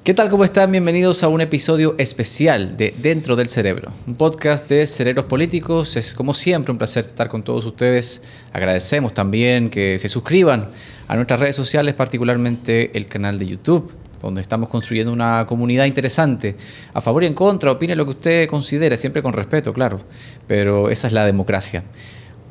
¿Qué tal? ¿Cómo están? Bienvenidos a un episodio especial de Dentro del Cerebro, un podcast de cerebros políticos. Es como siempre un placer estar con todos ustedes. Agradecemos también que se suscriban a nuestras redes sociales, particularmente el canal de YouTube, donde estamos construyendo una comunidad interesante, a favor y en contra, opine lo que usted considere, siempre con respeto, claro, pero esa es la democracia.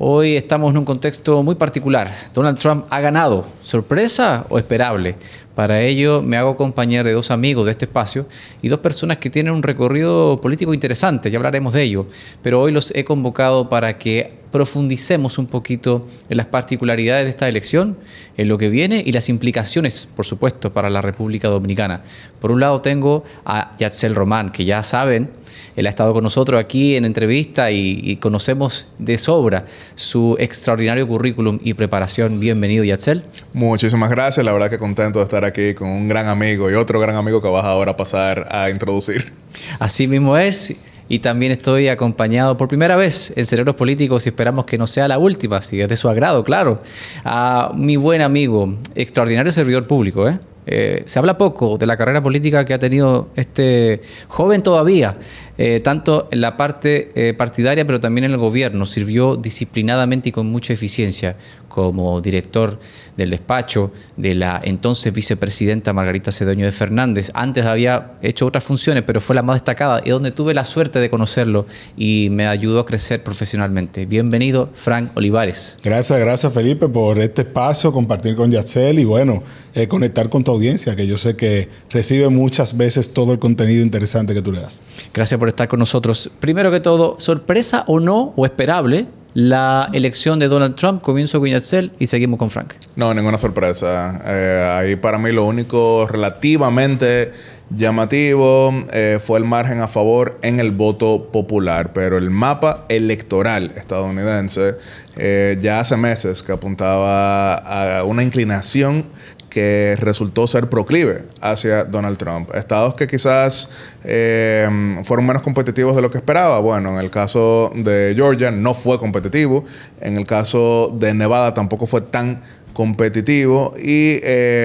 Hoy estamos en un contexto muy particular. Donald Trump ha ganado. ¿Sorpresa o esperable? Para ello me hago acompañar de dos amigos de este espacio y dos personas que tienen un recorrido político interesante, ya hablaremos de ello, pero hoy los he convocado para que profundicemos un poquito en las particularidades de esta elección, en lo que viene y las implicaciones, por supuesto, para la República Dominicana. Por un lado tengo a Yatzell Román, que ya saben, él ha estado con nosotros aquí en entrevista y conocemos de sobra su extraordinario currículum y preparación. Bienvenido, Yatzell. Muchísimas gracias, la verdad que contento de estar aquí con un gran amigo y otro gran amigo que vas ahora a pasar a introducir. Así mismo es. Y también estoy acompañado por primera vez en Cerebros Políticos y esperamos que no sea la última, si es de su agrado, claro, a mi buen amigo, extraordinario servidor público. Se habla poco de la carrera política que ha tenido este joven todavía, tanto en la parte partidaria, pero también en el gobierno. Sirvió disciplinadamente y con mucha eficiencia como director del despacho de la entonces vicepresidenta Margarita Cedeño de Fernández. Antes había hecho otras funciones, pero fue la más destacada y donde tuve la suerte de conocerlo y me ayudó a crecer profesionalmente. Bienvenido, Frank Olivares. Gracias Felipe por este espacio, compartir con Yatzell y bueno, conectar con tu audiencia, que yo sé que recibe muchas veces todo el contenido interesante que tú le das. Gracias por estar con nosotros. Primero que todo, ¿sorpresa o no, o esperable, la elección de Donald Trump? Comienzo con Yatzell y seguimos con Frank. No, ninguna sorpresa. Ahí para mí lo único relativamente llamativo fue el margen a favor en el voto popular, pero el mapa electoral estadounidense ya hace meses que apuntaba a una inclinación que resultó ser proclive hacia Donald Trump. Estados que quizás fueron menos competitivos de lo que esperaba. Bueno, en el caso de Georgia no fue competitivo. En el caso de Nevada tampoco fue tan competitivo. Y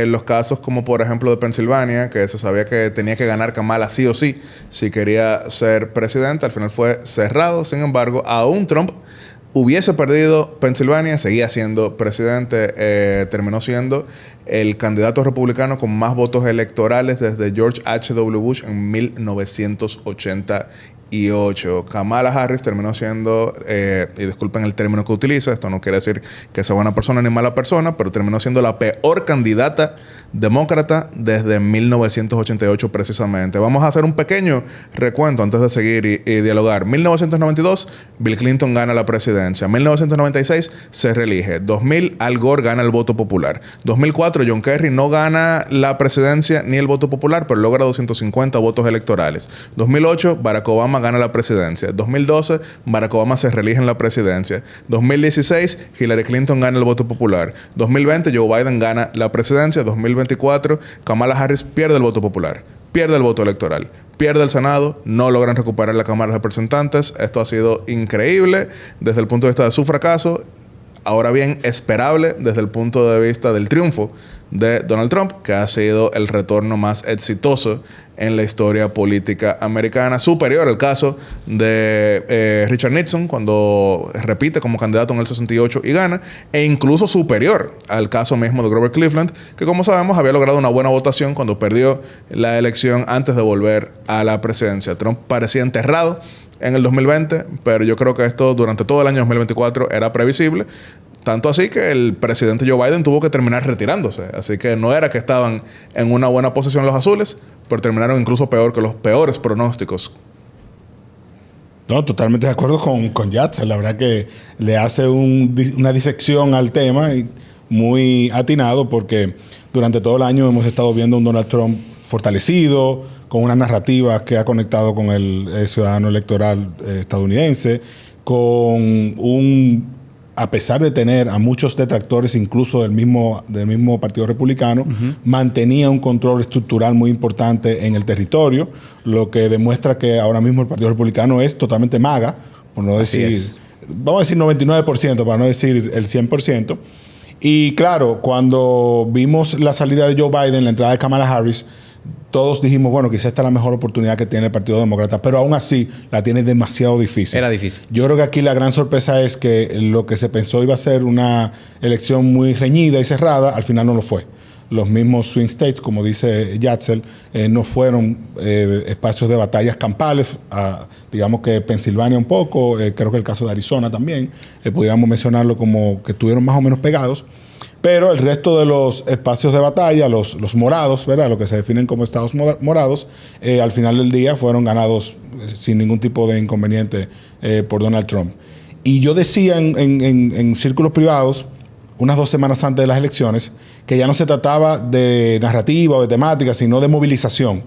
los casos como por ejemplo de Pensilvania, que se sabía que tenía que ganar Kamala sí o sí si quería ser presidente, al final fue cerrado. Sin embargo, aún Trump hubiese perdido Pensilvania, seguía siendo presidente, terminó siendo el candidato republicano con más votos electorales desde George H.W. Bush en 1988. Kamala Harris terminó siendo, y disculpen el término que utiliza, esto no quiere decir que sea buena persona ni mala persona, pero terminó siendo la peor candidata demócrata desde 1988 precisamente. Vamos a hacer un pequeño recuento antes de seguir y dialogar. 1992, Bill Clinton gana la presidencia. 1996, se reelige. 2000, Al Gore gana el voto popular. 2004, John Kerry no gana la presidencia ni el voto popular, pero logra 250 votos electorales. 2008, Barack Obama gana la presidencia. 2012, Barack Obama se reelige en la presidencia. 2016, Hillary Clinton gana el voto popular. 2020, Joe Biden gana la presidencia. 2024, Kamala Harris pierde el voto popular, pierde el voto electoral, pierde el Senado, no logran recuperar la Cámara de Representantes. Esto ha sido increíble desde el punto de vista de su fracaso. Ahora bien, esperable desde el punto de vista del triunfo de Donald Trump, que ha sido el retorno más exitoso en la historia política americana, superior al caso de Richard Nixon cuando repite como candidato en el 68 y gana, e incluso superior al caso mismo de Grover Cleveland, que como sabemos había logrado una buena votación cuando perdió la elección antes de volver a la presidencia. Trump parecía enterrado en el 2020, pero yo creo que esto durante todo el año 2024 era previsible. Tanto así que el presidente Joe Biden tuvo que terminar retirándose. Así que no era que estaban en una buena posición los azules, pero terminaron incluso peor que los peores pronósticos. No, totalmente de acuerdo con Yatzell. La verdad que le hace una disección al tema y muy atinado, porque durante todo el año hemos estado viendo un Donald Trump fortalecido, con una narrativa que ha conectado con el ciudadano electoral estadounidense, a pesar de tener a muchos detractores, incluso del mismo Partido Republicano, mantenía un control estructural muy importante en el territorio, lo que demuestra que ahora mismo el Partido Republicano es totalmente MAGA, por no decir, vamos a decir 99%, para no decir el 100%. Y claro, cuando vimos la salida de Joe Biden, la entrada de Kamala Harris, todos dijimos, bueno, quizás esta es la mejor oportunidad que tiene el Partido Demócrata, pero aún así la tiene demasiado difícil. Era difícil. Yo creo que aquí la gran sorpresa es que lo que se pensó iba a ser una elección muy reñida y cerrada, al final no lo fue. Los mismos swing states, como dice Yatzel, no fueron espacios de batallas campales. Digamos que Pensilvania un poco, creo que el caso de Arizona también, pudiéramos mencionarlo como que estuvieron más o menos pegados. Pero el resto de los espacios de batalla, los morados, ¿verdad? Lo que se definen como estados morados, al final del día fueron ganados sin ningún tipo de inconveniente por Donald Trump. Y yo decía en círculos privados, unas 2 semanas antes de las elecciones, que ya no se trataba de narrativa o de temática, sino de movilización.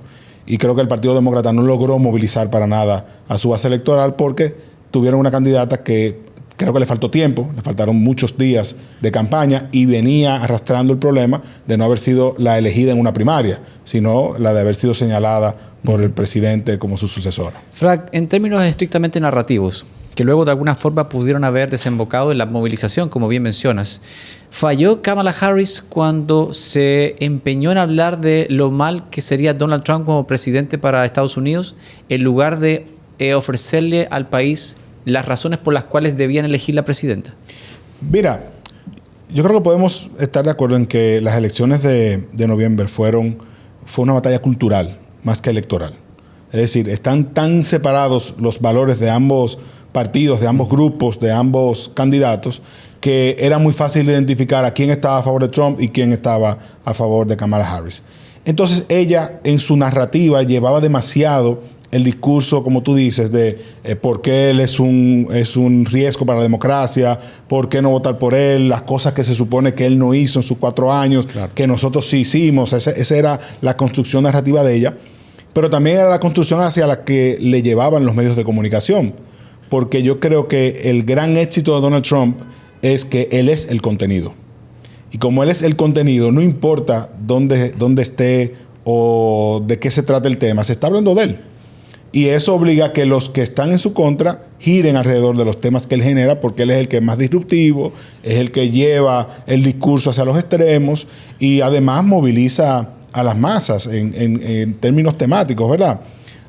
Y creo que el Partido Demócrata no logró movilizar para nada a su base electoral porque tuvieron una candidata que creo que le faltó tiempo, le faltaron muchos días de campaña y venía arrastrando el problema de no haber sido la elegida en una primaria, sino la de haber sido señalada por el presidente como su sucesora. Frank, en términos estrictamente narrativos, que luego de alguna forma pudieron haber desembocado en la movilización, como bien mencionas, ¿falló Kamala Harris cuando se empeñó en hablar de lo mal que sería Donald Trump como presidente para Estados Unidos, en lugar de ofrecerle al país las razones por las cuales debían elegir la presidenta? Mira, yo creo que podemos estar de acuerdo en que las elecciones de noviembre fue una batalla cultural más que electoral. Es decir, están tan separados los valores de ambos partidos, de ambos grupos, de ambos candidatos, que era muy fácil identificar a quién estaba a favor de Trump y quién estaba a favor de Kamala Harris. Entonces ella en su narrativa llevaba demasiado el discurso, como tú dices, de por qué él es un riesgo para la democracia, por qué no votar por él, las cosas que se supone que él no hizo en sus 4 años, claro, que nosotros sí hicimos. Esa era la construcción narrativa de ella, pero también era la construcción hacia la que le llevaban los medios de comunicación. Porque yo creo que el gran éxito de Donald Trump es que él es el contenido. Y como él es el contenido, no importa dónde esté o de qué se trata el tema, se está hablando de él. Y eso obliga a que los que están en su contra giren alrededor de los temas que él genera, porque él es el que es más disruptivo, es el que lleva el discurso hacia los extremos y además moviliza a las masas en términos temáticos, ¿verdad?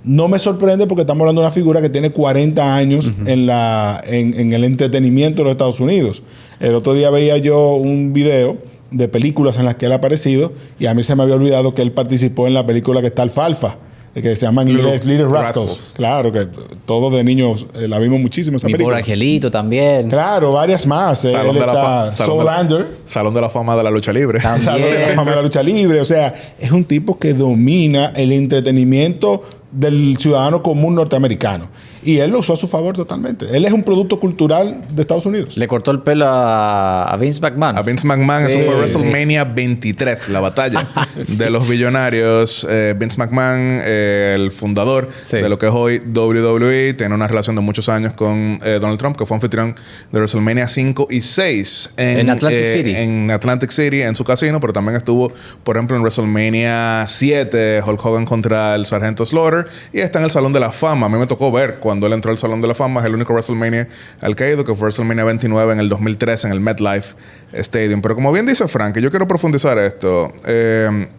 No me sorprende porque estamos hablando de una figura que tiene 40 años en el entretenimiento de los Estados Unidos. El otro día veía yo un video de películas en las que él ha aparecido y a mí se me había olvidado que él participó en la película que está Alfalfa, que se llama en inglés Little Rascals. Claro, que todos de niños la vimos muchísimo esa película. Mi pobre angelito también. Claro, varias más. Salón de la Fama de la Lucha Libre. Salón de la Fama de la Lucha Libre. O sea, es un tipo que domina el entretenimiento del ciudadano común norteamericano. Y él lo usó a su favor totalmente. Él es un producto cultural de Estados Unidos. Le cortó el pelo a Vince McMahon. A Vince McMahon. Sí, eso fue WrestleMania 23, la batalla de los billonarios. Vince McMahon, el fundador de lo que es hoy WWE, tiene una relación de muchos años con Donald Trump, que fue anfitrión de WrestleMania 5 y 6 en Atlantic City. En Atlantic City, en su casino, pero también estuvo, por ejemplo, en WrestleMania 7, Hulk Hogan contra el Sargento Slaughter, y está en el Salón de la Fama. A mí me tocó ver cuando él entró al Salón de la Fama. Es el único WrestleMania al que ha ido, que fue WrestleMania 29 en el 2003 en el MetLife Stadium. Pero como bien dice Frank, yo quiero profundizar esto.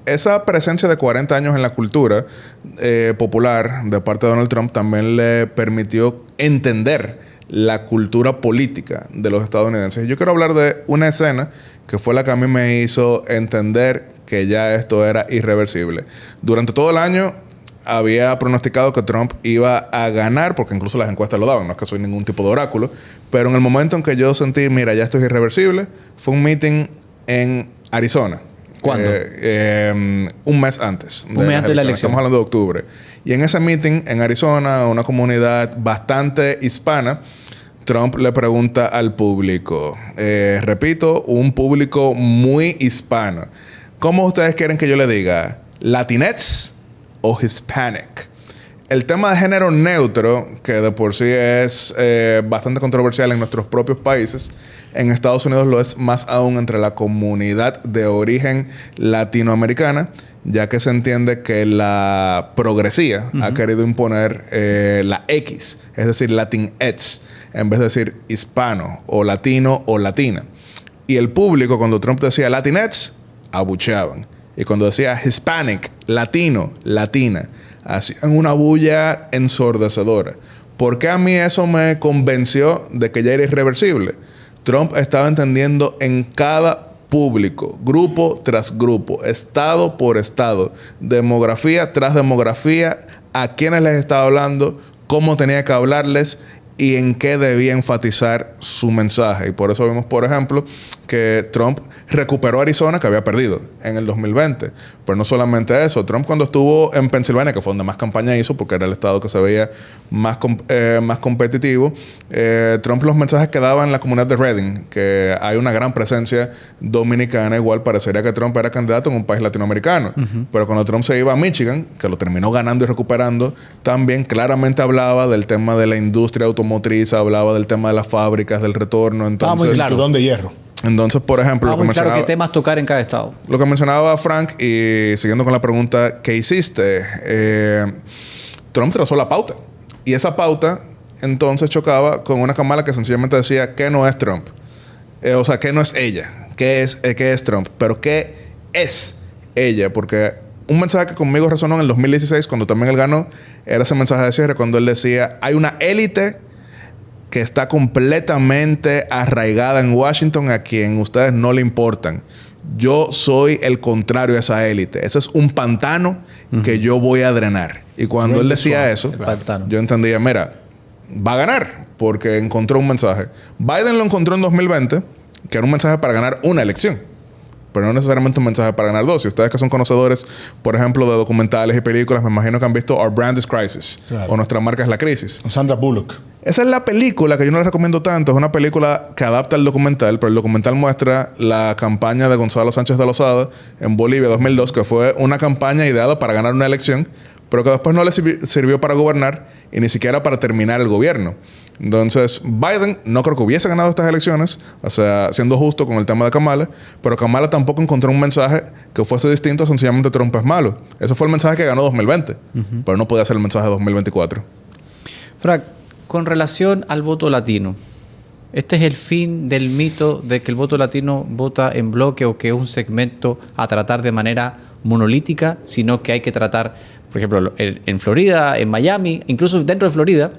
Esa presencia de 40 años en la cultura popular de parte de Donald Trump también le permitió entender la cultura política de los estadounidenses. Yo quiero hablar de una escena que fue la que a mí me hizo entender que ya esto era irreversible. Durante todo el año había pronosticado que Trump iba a ganar, porque incluso las encuestas lo daban, no es que soy ningún tipo de oráculo, pero en el momento en que yo sentí, mira, ya esto es irreversible, fue un meeting en Arizona. ¿Cuándo? Un mes antes. Un mes antes de la elección. Estamos hablando de octubre. Y en ese meeting en Arizona, una comunidad bastante hispana, Trump le pregunta al público, repito, un público muy hispano, ¿cómo ustedes quieren que yo le diga? ¿Latinx o Hispanic? El tema de género neutro, que de por sí es bastante controversial en nuestros propios países, en Estados Unidos lo es más aún entre la comunidad de origen latinoamericana, ya que se entiende que la progresía ha querido imponer la X, es decir, Latinx, en vez de decir hispano o latino o latina. Y el público, cuando Trump decía Latinx, abucheaban. Y cuando decía Hispanic, latino, latina, hacían una bulla ensordecedora. ¿Por qué a mí eso me convenció de que ya era irreversible? Trump estaba entendiendo en cada público, grupo tras grupo, estado por estado, demografía tras demografía, a quiénes les estaba hablando, cómo tenía que hablarles y en qué debía enfatizar su mensaje. Y por eso vimos, por ejemplo, que Trump recuperó Arizona, que había perdido en el 2020. Pero no solamente eso. Trump, cuando estuvo en Pensilvania, que fue donde más campaña hizo, porque era el estado que se veía más competitivo, Trump, los mensajes que daba en la comunidad de Reading, que hay una gran presencia dominicana, igual parecería que Trump era candidato en un país latinoamericano. Pero cuando Trump se iba a Michigan, que lo terminó ganando y recuperando, también claramente hablaba del tema de la industria automotriz, hablaba del tema de las fábricas, del retorno. Entonces, muy claro. Cinturón de hierro. Entonces, por ejemplo, muy claro qué temas tocar en cada estado. Lo que mencionaba Frank, y siguiendo con la pregunta ¿qué hiciste? Trump trazó la pauta. Y esa pauta entonces chocaba con una Kamala que sencillamente decía que no es Trump. O sea, que no es ella. ¿Qué es Trump? Pero ¿qué es ella? Porque un mensaje que conmigo resonó en el 2016, cuando también él ganó, era ese mensaje de cierre cuando él decía: hay una élite que está completamente arraigada en Washington, a quien ustedes no le importan. Yo soy el contrario a esa élite. Ese es un pantano que yo voy a drenar. Y cuando él decía eso, yo entendía, mira, va a ganar, porque encontró un mensaje. Biden lo encontró en 2020, que era un mensaje para ganar una elección, pero no necesariamente un mensaje para ganar dos. Y ustedes que son conocedores, por ejemplo, de documentales y películas, me imagino que han visto Our Brand is Crisis, o Nuestra marca es la crisis. Con Sandra Bullock. Esa es la película que yo no les recomiendo tanto. Es una película que adapta el documental, pero el documental muestra la campaña de Gonzalo Sánchez de Lozada en Bolivia 2002, que fue una campaña ideada para ganar una elección, pero que después no le sirvió para gobernar y ni siquiera para terminar el gobierno. Entonces, Biden no creo que hubiese ganado estas elecciones, o sea, siendo justo con el tema de Kamala, pero Kamala tampoco encontró un mensaje que fuese distinto a sencillamente Trump es malo. Ese fue el mensaje que ganó 2020, pero no podía ser el mensaje de 2024. Frank, con relación al voto latino, ¿este es el fin del mito de que el voto latino vota en bloque o que es un segmento a tratar de manera monolítica, sino que hay que tratar, por ejemplo, en Florida, en Miami, incluso dentro de Florida,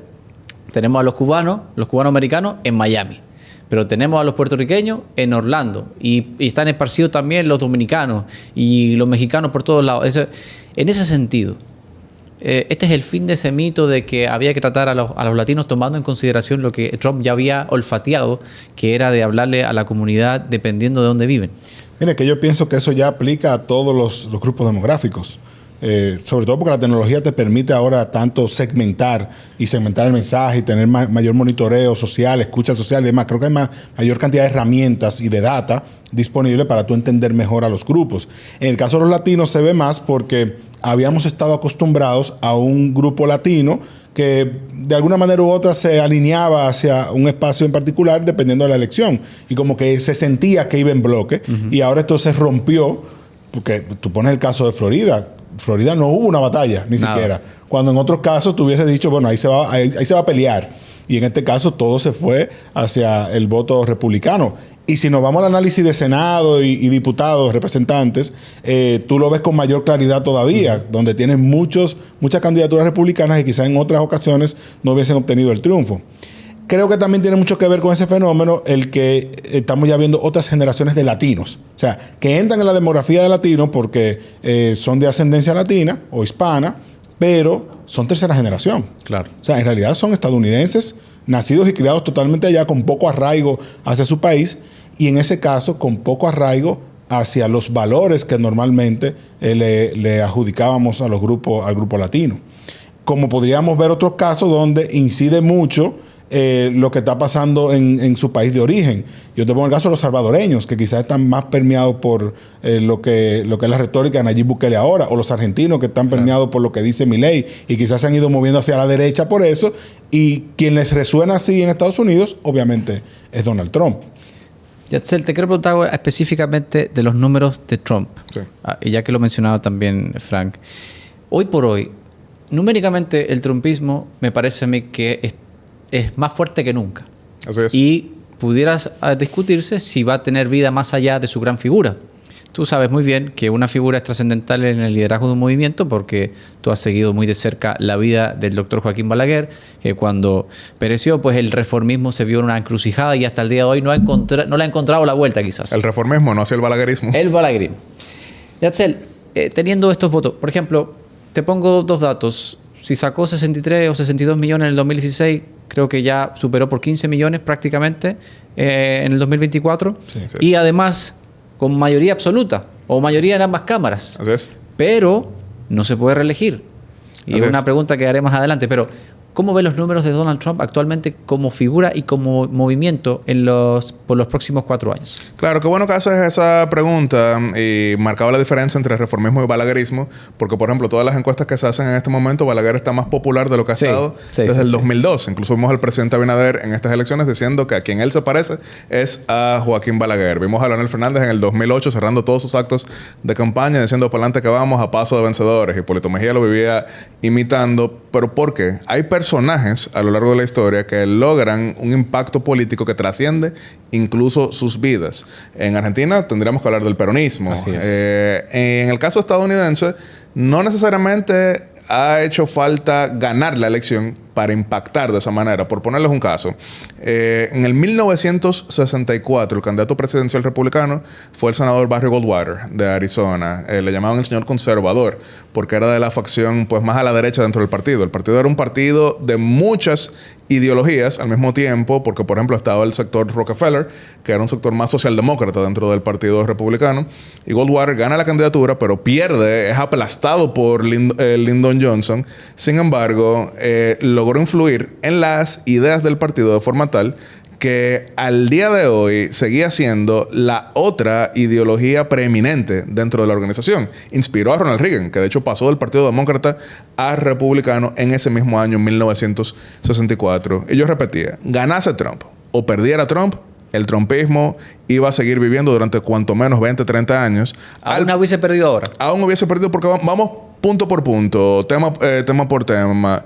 tenemos a los cubanoamericanos en Miami, pero tenemos a los puertorriqueños en Orlando y están esparcidos también los dominicanos y los mexicanos por todos lados. En ese sentido, este es el fin de ese mito de que había que tratar a los latinos tomando en consideración lo que Trump ya había olfateado, que era de hablarle a la comunidad dependiendo de dónde viven. Mire, que yo pienso que eso ya aplica a todos los grupos demográficos. Sobre todo porque la tecnología te permite ahora tanto segmentar el mensaje y tener mayor monitoreo social, escucha social y demás. Creo que hay mayor cantidad de herramientas y de data disponible para tú entender mejor a los grupos. En el caso de los latinos se ve más porque habíamos estado acostumbrados a un grupo latino que de alguna manera u otra se alineaba hacia un espacio en particular dependiendo de la elección. Y como que se sentía que iba en bloque. Y ahora esto se rompió, porque tú pones el caso de Florida. Florida no hubo una batalla, ni siquiera. Cuando en otros casos tú hubieses dicho, bueno, ahí se va a pelear. Y en este caso todo se fue hacia el voto republicano. Y si nos vamos al análisis de Senado y diputados, representantes, tú lo ves con mayor claridad todavía, donde tienes muchas candidaturas republicanas y quizás en otras ocasiones no hubiesen obtenido el triunfo. Creo que también tiene mucho que ver con ese fenómeno el que estamos ya viendo otras generaciones de latinos. O sea, que entran en la demografía de latinos porque son de ascendencia latina o hispana, pero son tercera generación. Claro. O sea, en realidad son estadounidenses, nacidos y criados totalmente allá, con poco arraigo hacia su país, y en ese caso con poco arraigo hacia los valores que normalmente le adjudicábamos al grupo latino. Como podríamos ver otros casos donde incide mucho lo que está pasando en su país de origen. Yo te pongo el caso de los salvadoreños, que quizás están más permeados por lo que es la retórica de Nayib Bukele ahora, o los argentinos que están permeados por lo que dice Milei y quizás se han ido moviendo hacia la derecha por eso, y quien les resuena así en Estados Unidos, obviamente, es Donald Trump. Yatzel, te quiero preguntar específicamente de los números de Trump. Sí. Y ya que lo mencionaba también Frank. Hoy por hoy, numéricamente el trumpismo me parece a mí que es más fuerte que nunca. Así es. Y pudieras discutirse si va a tener vida más allá de su gran figura. tú sabes muy bien que una figura es trascendental en el liderazgo de un movimiento porque tú has seguido muy de cerca la vida del doctor Joaquín Balaguer, que cuando pereció, pues el reformismo se vio en una encrucijada y hasta el día de hoy no le ha encontrado la vuelta quizás. El reformismo, no hacia el balaguerismo. El balaguerismo. Yatzel, teniendo estos votos, por ejemplo, te pongo 2 datos. Si sacó 63 o 62 millones en el 2016, creo que ya superó por 15 millones prácticamente en el 2024. Sí. Y además, con mayoría absoluta o mayoría en ambas cámaras. Así es. Pero no se puede reelegir. Y Así es una es. pregunta que haré más adelante. Pero, ¿cómo ven los números de Donald Trump actualmente como figura y como movimiento por los próximos 4 años? Claro, qué bueno que haces esa pregunta y marcaba la diferencia entre reformismo y balaguerismo, porque, por ejemplo, todas las encuestas que se hacen en este momento, Balaguer está más popular de lo que ha estado desde el 2002. Incluso vimos al presidente Abinader en estas elecciones diciendo que a quien él se parece es a Joaquín Balaguer. Vimos a Leonel Fernández en el 2008 cerrando todos sus actos de campaña diciendo para adelante que vamos a paso de vencedores. Hipólito Mejía lo vivía imitando. ¿Pero por qué? Hay personajes a lo largo de la historia que logran un impacto político que trasciende incluso sus vidas. En Argentina tendríamos que hablar del peronismo. Así es. En el caso estadounidense, no necesariamente ha hecho falta ganar la elección para impactar de esa manera. Por ponerles un caso, en el 1964 el candidato presidencial republicano fue el senador Barry Goldwater de Arizona. Le llamaban el señor conservador porque era de la facción pues más a la derecha dentro del partido. El partido era un partido de muchas ideologías al mismo tiempo, porque por ejemplo estaba el sector Rockefeller, que era un sector más socialdemócrata dentro del partido republicano, y Goldwater gana la candidatura pero pierde, es aplastado por Lyndon Johnson. Sin embargo, logró influir en las ideas del partido de forma tal que al día de hoy seguía siendo la otra ideología preeminente dentro de la organización. Inspiró a Ronald Reagan, que de hecho pasó del Partido Demócrata a Republicano en ese mismo año, en 1964. Y yo repetía, ganase Trump o perdiera Trump, el trumpismo iba a seguir viviendo durante cuanto menos 20, 30 años. Aún no hubiese perdido ahora. Aún hubiese perdido porque vamos punto por punto, tema por tema.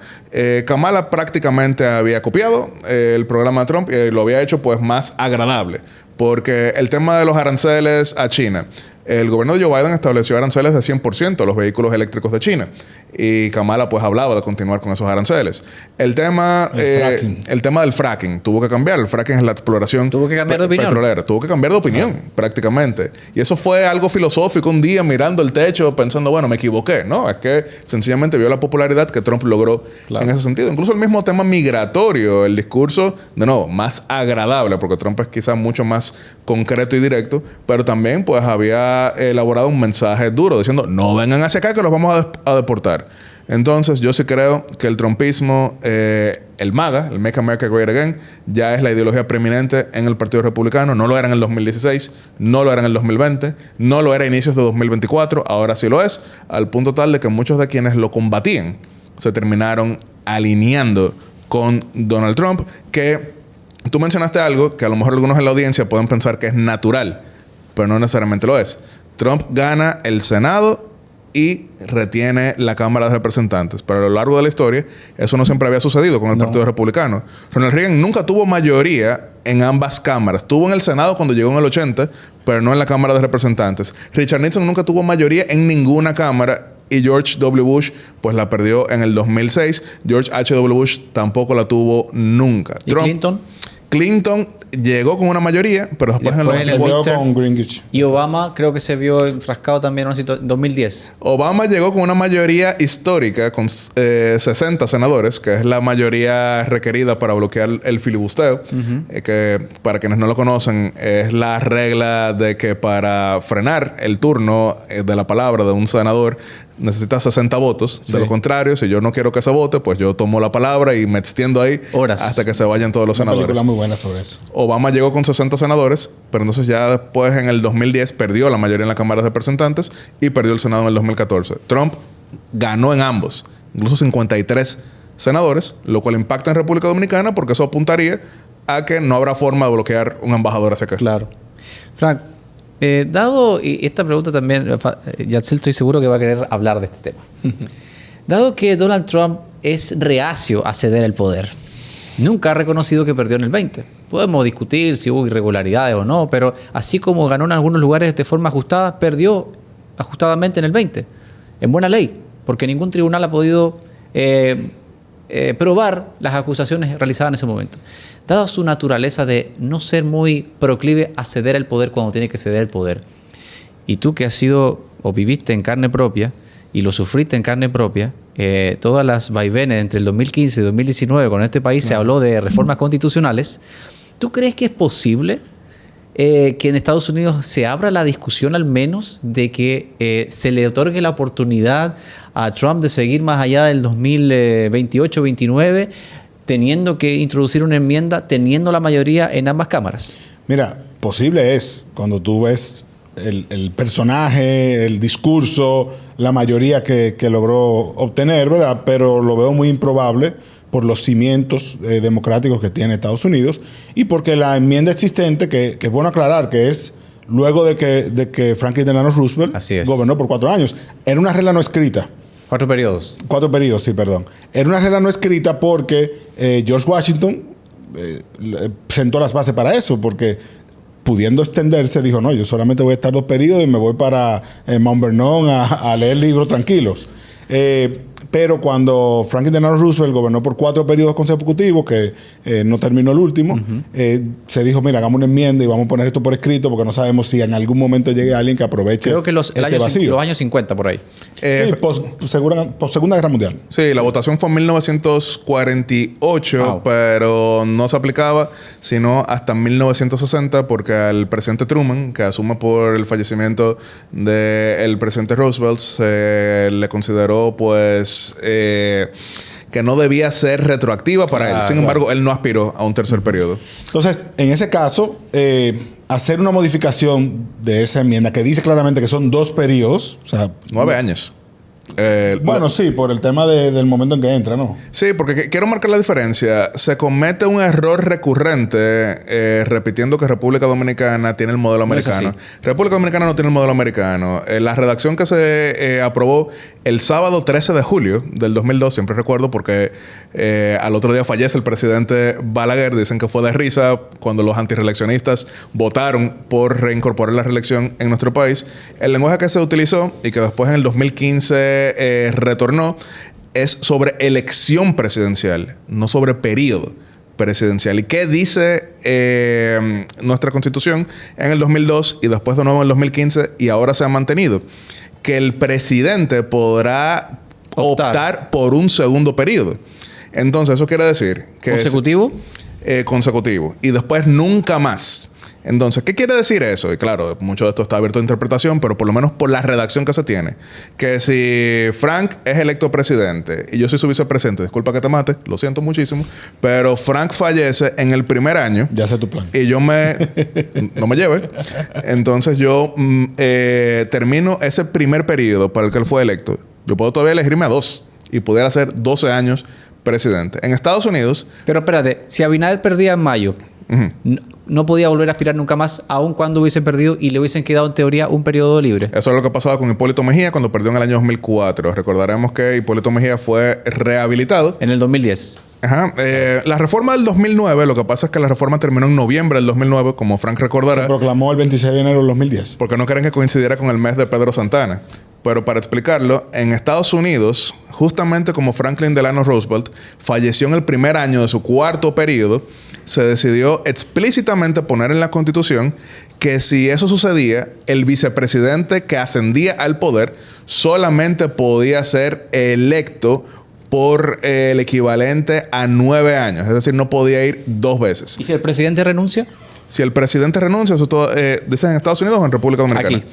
Kamala prácticamente había copiado el programa de Trump y lo había hecho pues más agradable. Porque el tema de los aranceles a China. El gobierno de Joe Biden estableció aranceles de 100% a los vehículos eléctricos de China. Y Kamala pues hablaba de continuar con esos aranceles. El tema del fracking tuvo que cambiar. El fracking es la exploración tuvo que cambiar de opinión. petrolera. Tuvo que cambiar de opinión prácticamente. Y eso fue algo filosófico un día mirando el techo pensando, bueno, me equivoqué. No, es que sencillamente vio la popularidad que Trump logró en ese sentido. Incluso el mismo tema migratorio, el discurso, de nuevo, más agradable, porque Trump es quizás mucho más concreto y directo, pero también pues había elaborado un mensaje duro diciendo, no vengan hacia acá que los vamos a deportar. Entonces yo sí creo que el trumpismo, el MAGA, el Make America Great Again, ya es la ideología preeminente en el Partido Republicano. No lo era en el 2016, no lo era en el 2020, no lo era a inicios de 2024, ahora sí lo es, al punto tal de que muchos de quienes lo combatían se terminaron alineando con Donald Trump, que tú mencionaste algo que a lo mejor algunos en la audiencia pueden pensar que es natural, pero no necesariamente lo es. Trump gana el Senado y retiene la Cámara de Representantes. Pero a lo largo de la historia, eso no siempre había sucedido con el Partido Republicano. Ronald Reagan nunca tuvo mayoría en ambas cámaras. Tuvo en el Senado cuando llegó en el 80, pero no en la Cámara de Representantes. Richard Nixon nunca tuvo mayoría en ninguna cámara. Y George W. Bush, pues la perdió en el 2006. George H.W. Bush tampoco la tuvo nunca. ¿Y Clinton? Clinton llegó con una mayoría, pero después en el 94 con Greenwich. Y Obama creo que se vio enfrascado también en una situación en 2010. Obama llegó con una mayoría histórica con 60 senadores, que es la mayoría requerida para bloquear el filibusteo, que para quienes no lo conocen es la regla de que para frenar el turno de la palabra de un senador necesita 60 votos. Sí. De lo contrario, si yo no quiero que se vote, pues yo tomo la palabra y me extiendo ahí horas hasta que se vayan todos los senadores. Una película muy buena sobre eso. Obama llegó con 60 senadores, pero entonces ya después en el 2010 perdió la mayoría en la Cámara de Representantes y perdió el Senado en el 2014. Trump ganó en ambos, incluso 53 senadores, lo cual impacta en República Dominicana porque eso apuntaría a que no habrá forma de bloquear un embajador hacia acá. Claro. Frank, dado, y esta pregunta también, Yatzel estoy seguro que va a querer hablar de este tema. Dado que Donald Trump es reacio a ceder el poder, nunca ha reconocido que perdió en el 20. Podemos discutir si hubo irregularidades o no, pero así como ganó en algunos lugares de forma ajustada, perdió ajustadamente en el 20, en buena ley, porque ningún tribunal ha podido probar las acusaciones realizadas en ese momento. Dado su naturaleza de no ser muy proclive a ceder el poder cuando tiene que ceder el poder, y tú que has sido o viviste en carne propia y lo sufriste en carne propia, todas las vaivenes entre el 2015 y 2019 con este país se habló de reformas constitucionales. ¿Tú crees que es posible que en Estados Unidos se abra la discusión al menos de que se le otorgue la oportunidad a Trump de seguir más allá del 2028-29, teniendo que introducir una enmienda, teniendo la mayoría en ambas cámaras? Mira, posible es cuando tú ves el personaje, el discurso, la mayoría que logró obtener, ¿verdad? Pero lo veo muy improbable por los cimientos democráticos que tiene Estados Unidos y porque la enmienda existente, que es bueno aclarar que es luego de que Franklin Delano Roosevelt gobernó por 4 años, era una regla no escrita. 4 periodos. 4 periodos, sí, perdón. Era una regla no escrita porque George Washington sentó las bases para eso, porque pudiendo extenderse, dijo, no, yo solamente voy a estar 2 periodos y me voy para Mount Vernon a leer libros tranquilos. Pero cuando Franklin Delano Roosevelt gobernó por 4 periodos consecutivos, que no terminó el último, se dijo, mira, hagamos una enmienda y vamos a poner esto por escrito porque no sabemos si en algún momento llegue alguien que aproveche este vacío. Los años 50 por ahí. Sí, post Segunda Guerra Mundial. Sí, la votación fue en 1948, pero no se aplicaba sino hasta 1960 porque al presidente Truman, que asume por el fallecimiento del presidente Roosevelt, se le consideró pues que no debía ser retroactiva para él. Sin embargo, él no aspiró a un tercer periodo. Entonces, en ese caso, hacer una modificación de esa enmienda que dice claramente que son 2 periodos, o sea, 9 años. Bueno, sí, por el tema del momento en que entra, ¿no? Sí, porque quiero marcar la diferencia. Se comete un error recurrente repitiendo que República Dominicana tiene el modelo americano. República Dominicana no tiene el modelo americano. La redacción que se aprobó el sábado 13 de julio del 2002, siempre recuerdo porque al otro día fallece el presidente Balaguer. Dicen que fue de risa cuando los antireeleccionistas votaron por reincorporar la reelección en nuestro país. El lenguaje que se utilizó y que después en el 2015 retornó es sobre elección presidencial, no sobre periodo presidencial. ¿Y qué dice nuestra Constitución en el 2002 y después de nuevo en el 2015 y ahora se ha mantenido? Que el presidente podrá optar por un segundo periodo. Entonces, eso quiere decir que ¿consecutivo? Consecutivo. Y después nunca más. Entonces, ¿qué quiere decir eso? Y claro, mucho de esto está abierto a interpretación, pero por lo menos por la redacción que se tiene. Que si Frank es electo presidente y yo soy su vicepresidente, disculpa que te mate, lo siento muchísimo, pero Frank fallece en el primer año. Ya sé tu plan. Y yo no me lleve. Entonces yo termino ese primer periodo para el que él fue electo. Yo puedo todavía elegirme a 2 y poder hacer 12 años presidente. En Estados Unidos... Pero espérate, si Abinader perdía en mayo... no podía volver a aspirar nunca más, aun cuando hubiesen perdido y le hubiesen quedado en teoría un periodo libre. Eso es lo que pasaba con Hipólito Mejía cuando perdió en el año 2004. Recordaremos que Hipólito Mejía fue rehabilitado. En el 2010. Ajá. La reforma del 2009, lo que pasa es que la reforma terminó en noviembre del 2009, como Frank recordará. Se proclamó el 26 de enero del 2010. Porque no querían que coincidiera con el mes de Pedro Santana. Pero para explicarlo, en Estados Unidos, justamente como Franklin Delano Roosevelt falleció en el primer año de su 4º periodo, se decidió explícitamente poner en la Constitución que si eso sucedía, el vicepresidente que ascendía al poder solamente podía ser electo por el equivalente a 9 años. Es decir, no podía ir 2 veces. ¿Y si el presidente renuncia? Si el presidente renuncia, eso todo, ¿dicen en Estados Unidos o en República Dominicana? Aquí.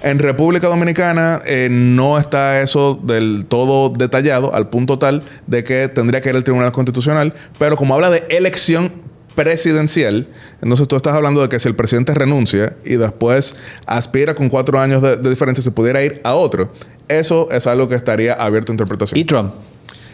En República Dominicana no está eso del todo detallado al punto tal de que tendría que ir al Tribunal Constitucional, pero como habla de elección presidencial, entonces tú estás hablando de que si el presidente renuncia y después aspira con 4 años de diferencia, se pudiera ir a otro. Eso es algo que estaría abierto a interpretación. ¿Y Trump?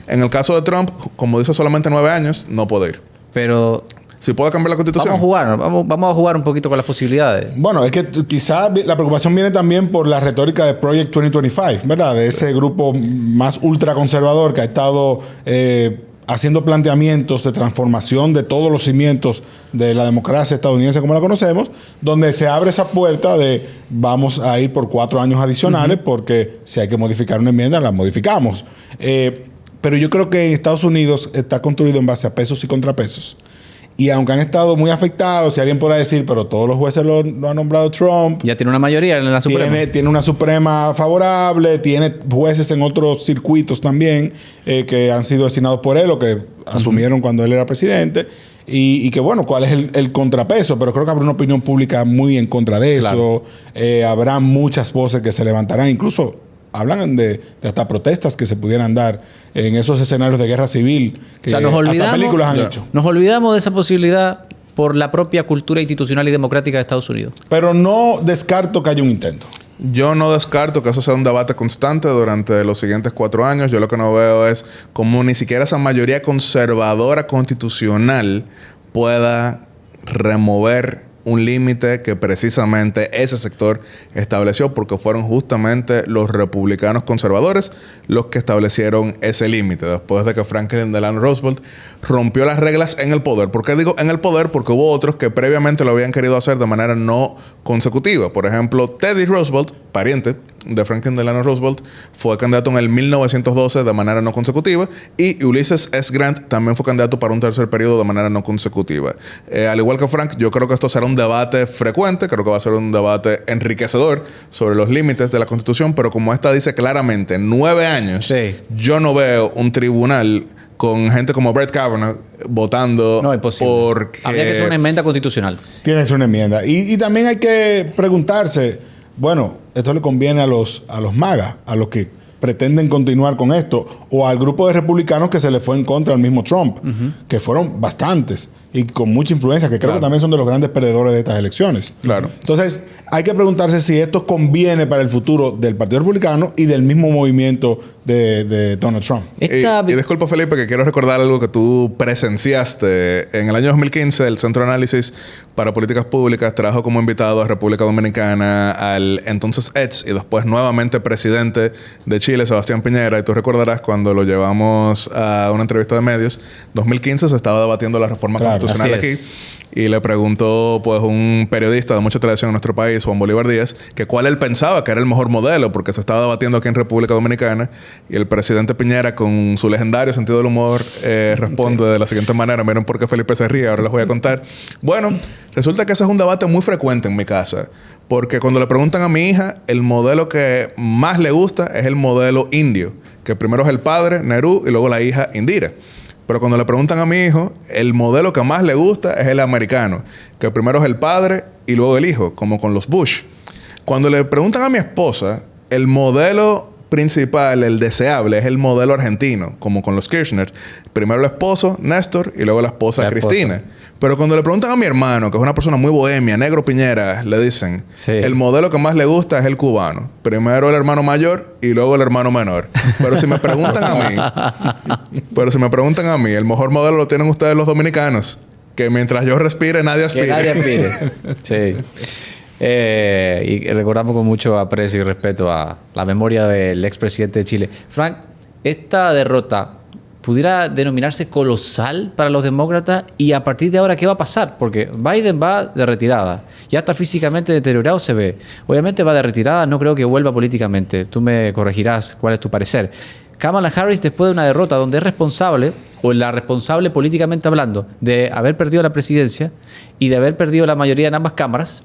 En el caso de Trump, como dice solamente 9 años, no puede ir. Pero... si puede cambiar la Constitución. Vamos a jugar un poquito con las posibilidades. Bueno, es que quizás la preocupación viene también por la retórica de Project 2025, ¿verdad? De ese grupo más ultraconservador que ha estado haciendo planteamientos de transformación de todos los cimientos de la democracia estadounidense como la conocemos, donde se abre esa puerta de vamos a ir por 4 años adicionales, porque si hay que modificar una enmienda, la modificamos. Pero yo creo que en Estados Unidos está construido en base a pesos y contrapesos. Y aunque han estado muy afectados, si alguien podrá decir, pero todos los jueces lo ha nombrado Trump. Ya tiene una mayoría en la Suprema. Tiene una Suprema favorable, tiene jueces en otros circuitos también que han sido designados por él o que asumieron cuando él era presidente. Y que bueno, ¿cuál es el contrapeso? Pero creo que habrá una opinión pública muy en contra de eso. Claro. Habrá muchas voces que se levantarán, incluso hablan de hasta protestas que se pudieran dar en esos escenarios de guerra civil que hasta películas han hecho. Nos olvidamos de esa posibilidad por la propia cultura institucional y democrática de Estados Unidos. Pero no descarto que haya un intento. Yo no descarto que eso sea un debate constante durante los siguientes 4 años. Yo lo que no veo es cómo ni siquiera esa mayoría conservadora constitucional pueda remover un límite que precisamente ese sector estableció, porque fueron justamente los republicanos conservadores los que establecieron ese límite después de que Franklin Delano Roosevelt rompió las reglas en el poder. ¿Por qué digo en el poder? Porque hubo otros que previamente lo habían querido hacer de manera no consecutiva. Por ejemplo, Teddy Roosevelt, pariente de Franklin Delano Roosevelt, fue candidato en el 1912 de manera no consecutiva, y Ulysses S. Grant también fue candidato para un tercer periodo de manera no consecutiva. Al igual que Frank, yo creo que esto será un debate frecuente, creo que va a ser un debate enriquecedor sobre los límites de la Constitución, pero como esta dice claramente 9 años, sí, yo no veo un tribunal con gente como Brett Kavanaugh votando. No, imposible. Porque habría que ser una enmienda constitucional. Tiene que ser una enmienda. Y también hay que preguntarse, bueno, esto le conviene a los MAGA, a los que pretenden continuar con esto, o al grupo de republicanos que se le fue en contra al mismo Trump, que fueron bastantes y con mucha influencia, que creo que también son de los grandes perdedores de estas elecciones. Claro. Entonces, hay que preguntarse si esto conviene para el futuro del Partido Republicano y del mismo movimiento de Donald Trump. Y disculpa, Felipe, que quiero recordar algo que tú presenciaste. En el año 2015, el Centro de Análisis para Políticas Públicas trajo como invitado a República Dominicana al entonces ex y después nuevamente presidente de Chile, Sebastián Piñera. Y tú recordarás cuando lo llevamos a una entrevista de medios, 2015 se estaba debatiendo la reforma constitucional aquí. Y le preguntó, pues, un periodista de mucha tradición en nuestro país, Juan Bolívar Díaz, que cuál él pensaba que era el mejor modelo, porque se estaba debatiendo aquí en República Dominicana. Y el presidente Piñera, con su legendario sentido del humor, responde de la siguiente manera. Miren por qué Felipe se ríe, ahora les voy a contar. Bueno, resulta que ese es un debate muy frecuente en mi casa. Porque cuando le preguntan a mi hija, el modelo que más le gusta es el modelo indio. Que primero es el padre, Nehru, y luego la hija, Indira. Pero cuando le preguntan a mi hijo, el modelo que más le gusta es el americano, que primero es el padre y luego el hijo, como con los Bush. Cuando le preguntan a mi esposa, el modelo principal, el deseable, es el modelo argentino, como con los Kirchner. Primero el esposo, Néstor, y luego la esposa, Cristina. Pero cuando le preguntan a mi hermano, que es una persona muy bohemia, negro Piñera, le dicen, el modelo que más le gusta es el cubano. Primero el hermano mayor y luego el hermano menor. Pero si me preguntan a mí, el mejor modelo lo tienen ustedes los dominicanos. Que mientras yo respire, nadie aspire. Que nadie aspire. Sí. Y recordamos con mucho aprecio y respeto a la memoria del expresidente de Chile. Frank, esta derrota pudiera denominarse colosal para los demócratas, y a partir de ahora, ¿qué va a pasar? Porque Biden va de retirada. Ya está físicamente deteriorado, se ve. Obviamente va de retirada, no creo que vuelva políticamente. Tú me corregirás cuál es tu parecer. Kamala Harris, después de una derrota donde es responsable, o la responsable políticamente hablando, de haber perdido la presidencia y de haber perdido la mayoría en ambas cámaras,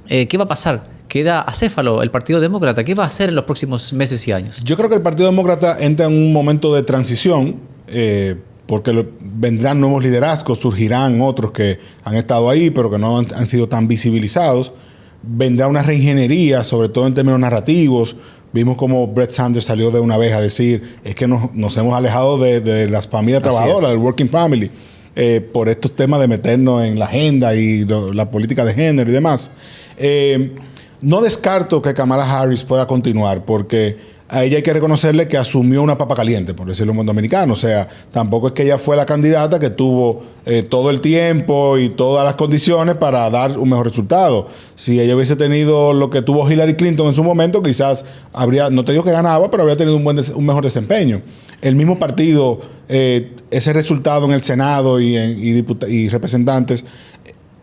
¿qué va a pasar? Queda acéfalo el Partido Demócrata. ¿Qué va a hacer en los próximos meses y años? Yo creo que el Partido Demócrata entra en un momento de transición, porque vendrán nuevos liderazgos, surgirán otros que han estado ahí, pero que no han sido tan visibilizados. Vendrá una reingeniería, sobre todo en términos narrativos. Vimos como Brett Sanders salió de una vez a decir, es que nos hemos alejado de las familias trabajadoras, del working family, por estos temas de meternos en la agenda y la política de género y demás. No descarto que Kamala Harris pueda continuar, porque a ella hay que reconocerle que asumió una papa caliente, por decirlo en buen dominicano. O sea, tampoco es que ella fue la candidata que tuvo todo el tiempo y todas las condiciones para dar un mejor resultado. Si ella hubiese tenido lo que tuvo Hillary Clinton en su momento, quizás habría, no te digo que ganaba, pero habría tenido un mejor desempeño. El mismo partido, ese resultado en el Senado y representantes,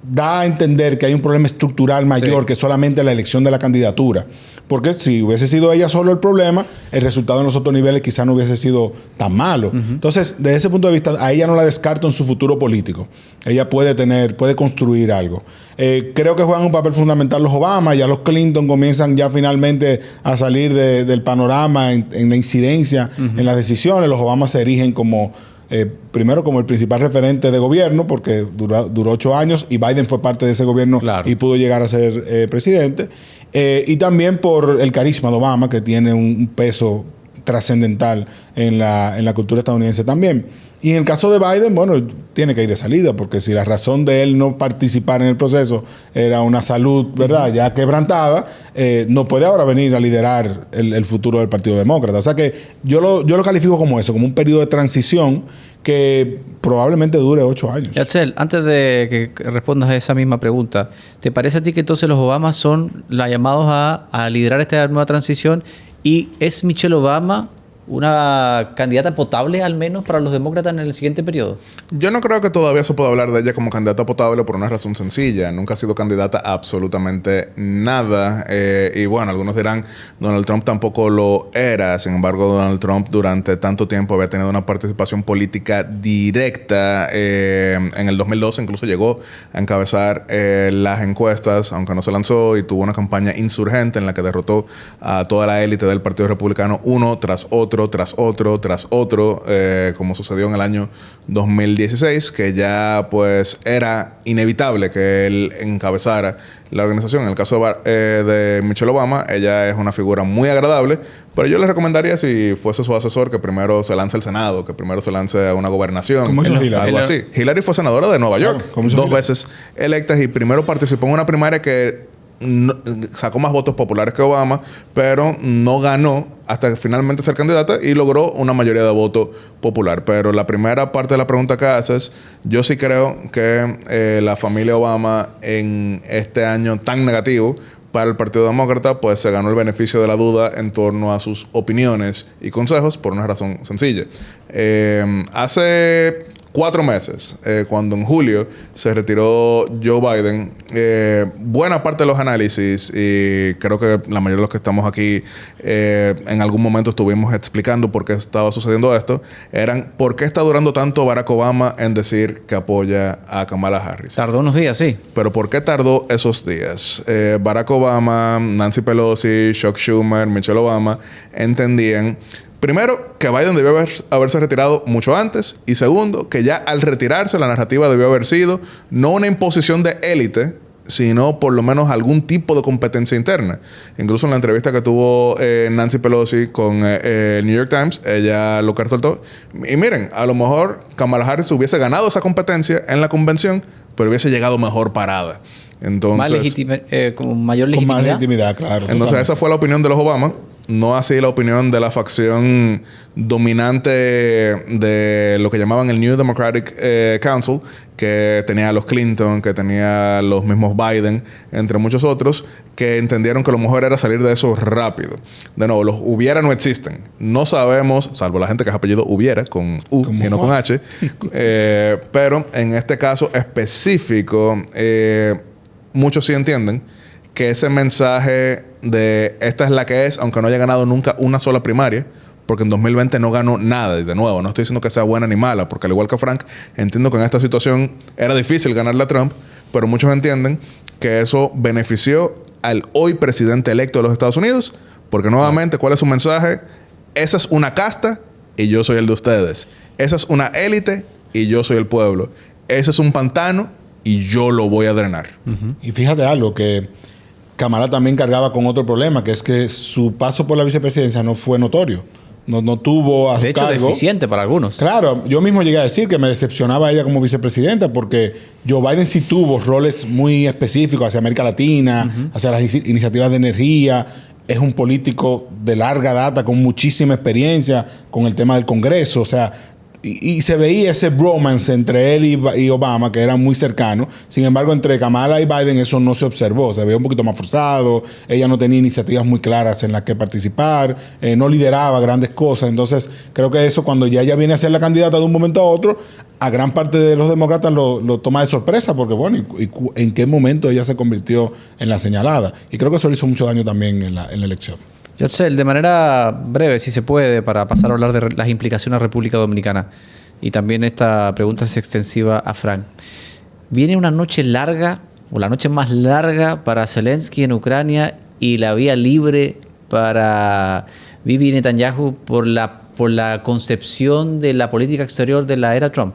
da a entender que hay un problema estructural mayor que solamente la elección de la candidatura. Porque si hubiese sido ella solo el problema, el resultado en los otros niveles quizás no hubiese sido tan malo. Entonces, desde ese punto de vista, a ella no la descarto en su futuro político. Ella puede construir algo. Creo que juegan un papel fundamental los Obama. Ya los Clinton comienzan ya finalmente a salir del panorama en la incidencia, en las decisiones. Los Obama se erigen como... primero como el principal referente de gobierno, porque duró 8 años y Biden fue parte de ese gobierno y pudo llegar a ser presidente. Y también por el carisma de Obama, que tiene un peso trascendental en la cultura estadounidense también. Y en el caso de Biden, bueno, tiene que ir de salida, porque si la razón de él no participar en el proceso era una salud, ¿verdad?, ya quebrantada, no puede ahora venir a liderar el futuro del Partido Demócrata. O sea que yo lo califico como eso, como un periodo de transición que probablemente dure 8 años. Yatzel, antes de que respondas a esa misma pregunta, ¿te parece a ti que entonces los Obama son llamados a liderar esta nueva transición? ¿Y es Michelle Obama una candidata potable al menos para los demócratas en el siguiente periodo? Yo no creo que todavía se pueda hablar de ella como candidata potable por una razón sencilla. Nunca ha sido candidata a absolutamente nada. Y bueno, algunos dirán, Donald Trump tampoco lo era. Sin embargo, Donald Trump durante tanto tiempo había tenido una participación política directa. En el 2012 incluso llegó a encabezar las encuestas, aunque no se lanzó, y tuvo una campaña insurgente en la que derrotó a toda la élite del Partido Republicano, uno tras otro, como sucedió en el año 2016, que ya pues era inevitable que él encabezara la organización. En el caso de Michelle Obama, ella es una figura muy agradable, pero yo le recomendaría, si fuese su asesor, que primero se lance al Senado, que primero se lance a una gobernación. ¿Cómo hizo Hillary? Algo así. Hillary fue senadora de Nueva York, 2 veces electas, y primero participó en una primaria que sacó más votos populares que Obama, pero no ganó hasta finalmente ser candidata y logró una mayoría de voto popular. Pero la primera parte de la pregunta que haces, yo sí creo que la familia Obama en este año tan negativo para el Partido Demócrata, pues se ganó el beneficio de la duda en torno a sus opiniones y consejos por una razón sencilla. Hace 4 meses, cuando en julio se retiró Joe Biden, buena parte de los análisis, y creo que la mayoría de los que estamos aquí en algún momento estuvimos explicando por qué estaba sucediendo esto, eran por qué está durando tanto Barack Obama en decir que apoya a Kamala Harris. Tardó unos días, sí. Pero ¿por qué tardó esos días? Barack Obama, Nancy Pelosi, Chuck Schumer, Michelle Obama entendían, primero, que Biden debió haberse retirado mucho antes. Y segundo, que ya al retirarse la narrativa debió haber sido no una imposición de élite, sino por lo menos algún tipo de competencia interna. Incluso en la entrevista que tuvo Nancy Pelosi con el New York Times, ella lo resaltó. Y miren, a lo mejor Kamala Harris hubiese ganado esa competencia en la convención, pero hubiese llegado mejor parada. Entonces, con mayor legitimidad. Con más legitimidad, claro. Entonces, totalmente. esa fue la opinión de los Obama. No así la opinión de la facción dominante de lo que llamaban el New Democratic Council, que tenía a los Clinton, que tenía a los mismos Biden, entre muchos otros, que entendieron que lo mejor era salir de eso rápido. De nuevo, los hubiera no existen. No sabemos, salvo la gente que es apellido hubiera, con U y no con H, pero en este caso específico, muchos sí entienden que ese mensaje de esta es la que es, aunque no haya ganado nunca una sola primaria, porque en 2020 no ganó nada. Y de nuevo, no estoy diciendo que sea buena ni mala, porque al igual que Frank, entiendo que en esta situación era difícil ganarle a Trump, pero muchos entienden que eso benefició al hoy presidente electo de los Estados Unidos, porque nuevamente, ¿cuál es su mensaje? Esa es una casta y yo soy el de ustedes. Esa es una élite y yo soy el pueblo. Ese es un pantano y yo lo voy a drenar. Y fíjate algo, que Kamala también cargaba con otro problema, que es que su paso por la vicepresidencia no fue notorio. No tuvo a su cargo. De hecho, deficiente para algunos. Claro, yo mismo llegué a decir que me decepcionaba ella como vicepresidenta, porque Joe Biden sí tuvo roles muy específicos hacia América Latina, hacia las iniciativas de energía. es un político de larga data, con muchísima experiencia con el tema del Congreso. O sea, y se veía ese bromance entre él y Obama, que era muy cercano. Sin embargo, entre Kamala y Biden eso no se observó. Se veía un poquito más forzado. Ella no tenía iniciativas muy claras en las que participar. No lideraba grandes cosas. Entonces, creo que eso, cuando ya ella viene a ser la candidata de un momento a otro, a gran parte de los demócratas lo toma de sorpresa. Porque, bueno, ¿en qué momento ella se convirtió en la señalada? Y creo que eso le hizo mucho daño también en la elección. Yatzel, de manera breve, si se puede, para pasar a hablar de las implicaciones de República Dominicana. Y también esta pregunta es extensiva a Frank. ¿Viene una noche larga, o la noche más larga para Zelensky en Ucrania y la vía libre para Bibi Netanyahu por la concepción de la política exterior de la era Trump?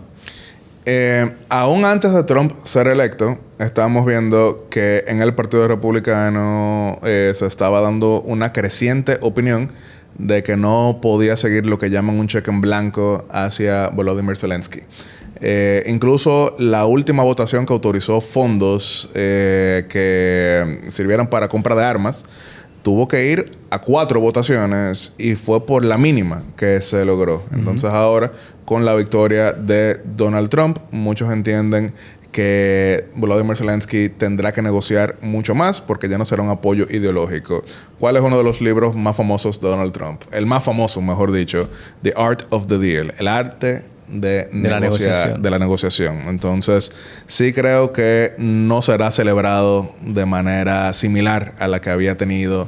Aún antes de Trump ser electo, estábamos viendo que en el Partido Republicano se estaba dando una creciente opinión de que no podía seguir lo que llaman un cheque en blanco hacia Volodymyr Zelensky. Incluso la última votación que autorizó fondos que sirvieran para compra de armas tuvo que ir a 4 votaciones y fue por la mínima que se logró. Entonces ahora, con la victoria de Donald Trump, muchos entienden que Volodymyr Zelensky tendrá que negociar mucho más porque ya no será un apoyo ideológico. ¿Cuál es uno de los libros más famosos de Donald Trump? El más famoso, mejor dicho, The Art of the Deal, el arte de la negociación. Entonces, sí creo que no será celebrado de manera similar a la que había tenido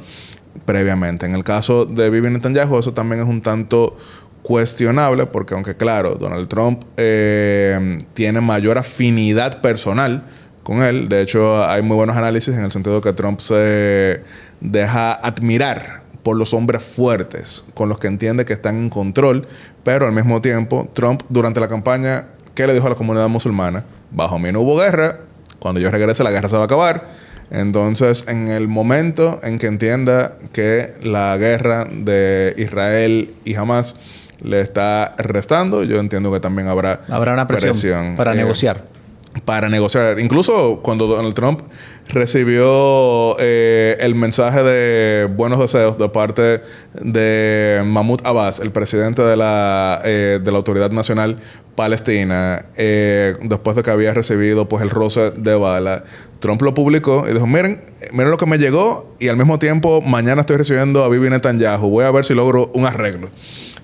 previamente. En el caso de Bibi Netanyahu, eso también es un tanto cuestionable porque, aunque claro, Donald Trump tiene mayor afinidad personal con él. De hecho, hay muy buenos análisis en el sentido de que Trump se deja admirar por los hombres fuertes, con los que entiende que están en control, pero al mismo tiempo, Trump, durante la campaña, ¿qué le dijo a la comunidad musulmana? Bajo mí no hubo guerra, cuando yo regrese la guerra se va a acabar. Entonces, en el momento en que entienda que la guerra de Israel y Hamas le está restando, yo entiendo que también habrá una presión para negociar. Para negociar. Incluso cuando Donald Trump recibió el mensaje de buenos deseos de parte de Mahmoud Abbas, el presidente de la Autoridad Nacional Palestina, después de que había recibido pues el roce de bala, Trump lo publicó y dijo, miren lo que me llegó, y al mismo tiempo mañana estoy recibiendo a Bibi Netanyahu, voy a ver si logro un arreglo.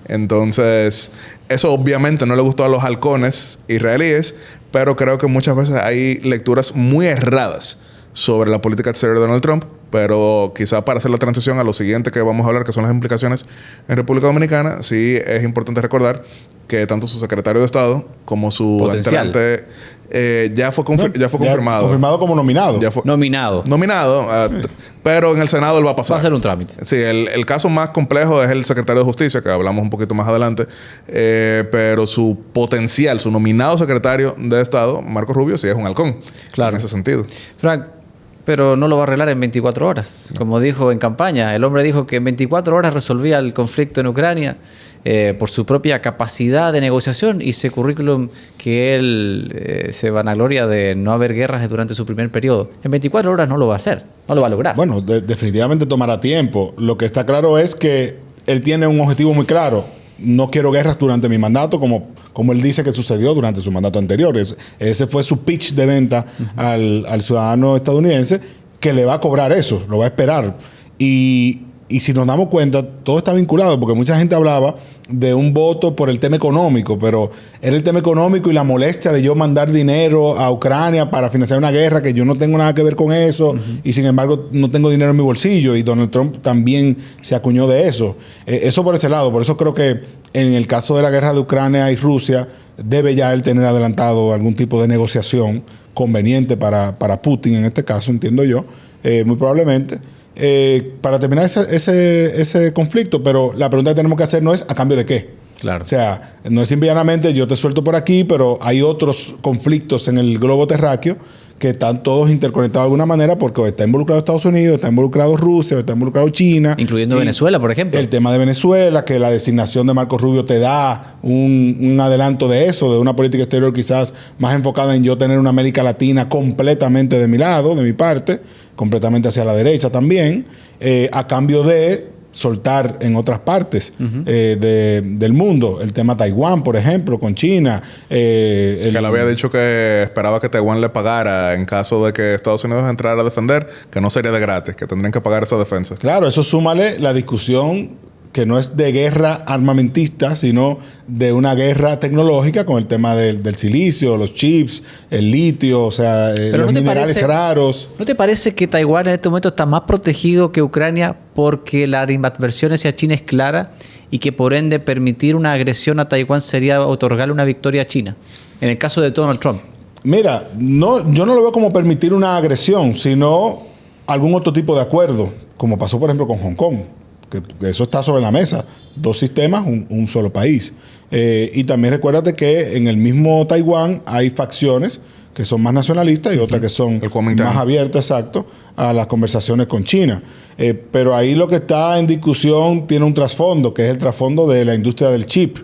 Entonces, eso obviamente no le gustó a los halcones israelíes, pero creo que muchas veces hay lecturas muy erradas sobre la política exterior de Donald Trump. Pero quizá para hacer la transición a lo siguiente que vamos a hablar, que son las implicaciones en República Dominicana, sí es importante recordar que tanto su secretario de Estado como su entrante ya fue confirmado. Confirmado como nominado. Nominado. Pero en el Senado él va a pasar. Va a hacer un trámite. Sí, el caso más complejo es el secretario de Justicia, que hablamos un poquito más adelante. Pero su potencial, su nominado secretario de Estado, Marco Rubio, sí es un halcón. Claro. En ese sentido. Frank, pero no lo va a arreglar en 24 horas. Como dijo en campaña, el hombre dijo que en 24 horas resolvía el conflicto en Ucrania por su propia capacidad de negociación y ese currículum que él se vanagloria de no haber guerras durante su primer periodo. En 24 horas no lo va a hacer, no lo va a lograr. Bueno, definitivamente tomará tiempo. Lo que está claro es que él tiene un objetivo muy claro. No quiero guerras durante mi mandato, como él dice que sucedió durante su mandato anterior. Ese fue su pitch de venta al ciudadano estadounidense, que le va a cobrar eso, lo va a esperar. Y si nos damos cuenta, todo está vinculado, porque mucha gente hablaba de un voto por el tema económico, pero era el tema económico y la molestia de yo mandar dinero a Ucrania para financiar una guerra que yo no tengo nada que ver con eso, y sin embargo no tengo dinero en mi bolsillo, y Donald Trump también se acuñó de eso. Eso por ese lado. Por eso creo que en el caso de la guerra de Ucrania y Rusia, debe ya él tener adelantado algún tipo de negociación conveniente para Putin, en este caso, entiendo yo, muy probablemente, para terminar ese conflicto. Pero la pregunta que tenemos que hacer no es ¿a cambio de qué? Claro. O sea, no es simplemente yo te suelto por aquí, pero hay otros conflictos en el globo terráqueo que están todos interconectados de alguna manera porque o está involucrado Estados Unidos, está involucrado Rusia, o está involucrado China. Incluyendo Venezuela, por ejemplo. El tema de Venezuela, que la designación de Marco Rubio te da un adelanto de eso, de una política exterior quizás más enfocada en yo tener una América Latina completamente de mi lado, de mi parte, completamente hacia la derecha también, a cambio de soltar en otras partes del mundo. El tema Taiwán, por ejemplo, con China. Que le había dicho que esperaba que Taiwán le pagara en caso de que Estados Unidos entrara a defender, que no sería de gratis, que tendrían que pagar esa defensa. Claro, eso súmale la discusión que no es de guerra armamentista, sino de una guerra tecnológica con el tema del silicio, los chips, el litio, o sea, los minerales raros. ¿No te parece que Taiwán en este momento está más protegido que Ucrania porque la animadversión hacia China es clara y que por ende permitir una agresión a Taiwán sería otorgarle una victoria a China? En el caso de Donald Trump. Mira, yo no lo veo como permitir una agresión, sino algún otro tipo de acuerdo, como pasó por ejemplo con Hong Kong. Que eso está sobre la mesa. 2 sistemas, un solo país. Y también recuérdate que en el mismo Taiwán hay facciones que son más nacionalistas y otras que son más abiertas, exacto, a las conversaciones con China. Pero ahí lo que está en discusión tiene un trasfondo, que es el trasfondo de la industria del chip,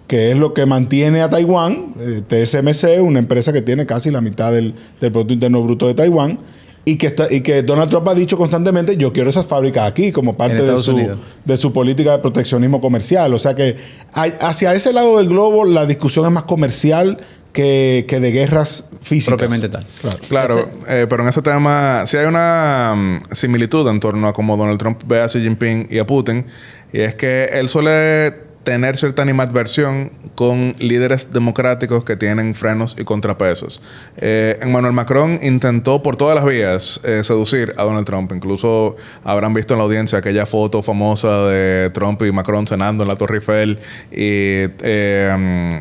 que es lo que mantiene a Taiwán, TSMC, una empresa que tiene casi la mitad del Producto Interno Bruto de Taiwán, y que Donald Trump ha dicho constantemente, yo quiero esas fábricas aquí como parte de su política de proteccionismo comercial. O sea que hacia ese lado del globo la discusión es más comercial que de guerras físicas. Propiamente tal. Claro, pero en ese tema sí hay una similitud en torno a cómo Donald Trump ve a Xi Jinping y a Putin, y es que él suele tener cierta animadversión con líderes democráticos que tienen frenos y contrapesos. Emmanuel Macron intentó por todas las vías seducir a Donald Trump. Incluso habrán visto en la audiencia aquella foto famosa de Trump y Macron cenando en la Torre Eiffel y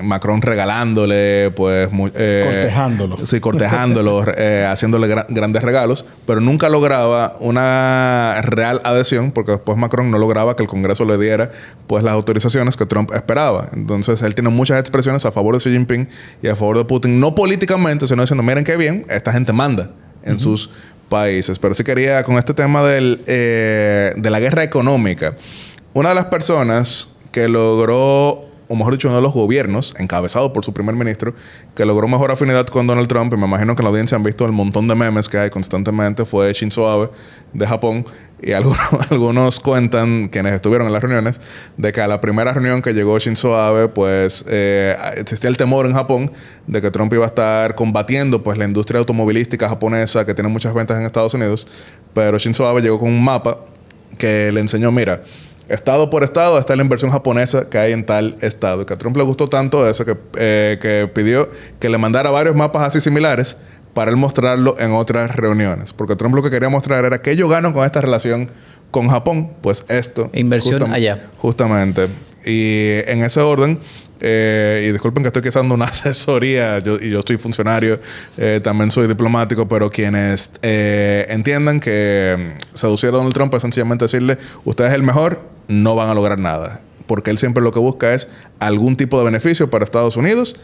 Macron regalándole, pues... cortejándolo. Sí, cortejándolo, haciéndole grandes regalos, pero nunca lograba una real adhesión porque después Macron no lograba que el Congreso le diera pues las autorizaciones que Trump esperaba. Entonces él tiene muchas expresiones a favor de Xi Jinping y a favor de Putin, no políticamente, sino diciendo, miren qué bien, esta gente manda en sus países. Pero sí quería, con este tema de la guerra económica, una de las personas que logró, o mejor dicho, uno de los gobiernos, encabezado por su primer ministro, que logró mejor afinidad con Donald Trump, y me imagino que en la audiencia han visto el montón de memes que hay constantemente, fue Shinzo Abe de Japón. Y algunos cuentan, quienes estuvieron en las reuniones, de que a la primera reunión que llegó Shinzo Abe, pues existía el temor en Japón de que Trump iba a estar combatiendo pues la industria automovilística japonesa que tiene muchas ventas en Estados Unidos. Pero Shinzo Abe llegó con un mapa que le enseñó, mira, estado por estado está la inversión japonesa que hay en tal estado. Y que a Trump le gustó tanto eso que pidió que le mandara varios mapas así similares para él mostrarlo en otras reuniones. Porque Trump lo que quería mostrar era que ellos ganan con esta relación con Japón. Pues esto. Inversión allá. Justamente. Y en ese orden, y disculpen que estoy dando una asesoría, yo soy funcionario, también soy diplomático, pero quienes entiendan que seducir a Donald Trump es sencillamente decirle, usted es el mejor, no van a lograr nada. Porque él siempre lo que busca es algún tipo de beneficio para Estados Unidos.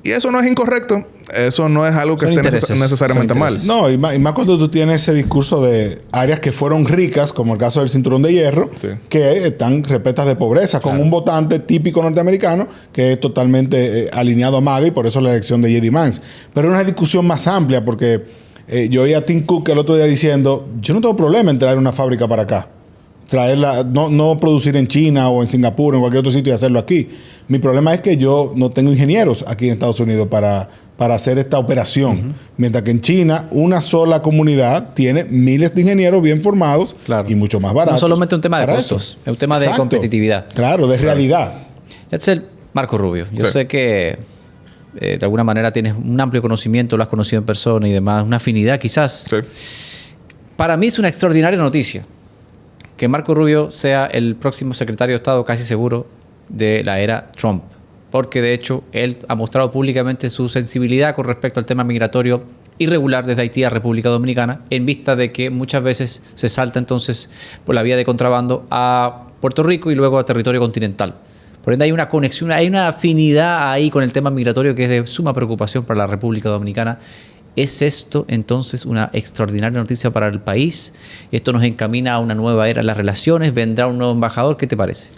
Y eso no es incorrecto. Eso no es algo que esté necesariamente mal. No, y más cuando tú tienes ese discurso de áreas que fueron ricas, como el caso del Cinturón de Hierro, sí, que están repletas de pobreza, con un votante típico norteamericano que es totalmente alineado a MAGA, y por eso la elección de J.D. Vance. Pero es una discusión más amplia, porque yo oí a Tim Cook el otro día diciendo, yo no tengo problema en traer una fábrica para acá. Traerla, no producir en China o en Singapur o en cualquier otro sitio y hacerlo aquí. Mi problema es que yo no tengo ingenieros aquí en Estados Unidos para hacer esta operación. Mientras que en China, una sola comunidad tiene miles de ingenieros bien formados, y mucho más baratos. No solamente un tema de costos, es un tema de competitividad. Claro, de realidad. Este es Marco Rubio. Yo sé que de alguna manera tienes un amplio conocimiento, lo has conocido en persona y demás, una afinidad quizás. Sí. Para mí es una extraordinaria noticia que Marco Rubio sea el próximo secretario de Estado, casi seguro, de la era Trump. Porque, de hecho, él ha mostrado públicamente su sensibilidad con respecto al tema migratorio irregular desde Haití a República Dominicana, en vista de que muchas veces se salta entonces por la vía de contrabando a Puerto Rico y luego a territorio continental. Por ende, hay una conexión, hay una afinidad ahí con el tema migratorio que es de suma preocupación para la República Dominicana. ¿Es esto entonces una extraordinaria noticia para el país? ¿Esto nos encamina a una nueva era en las relaciones? ¿Vendrá un nuevo embajador? ¿Qué te parece?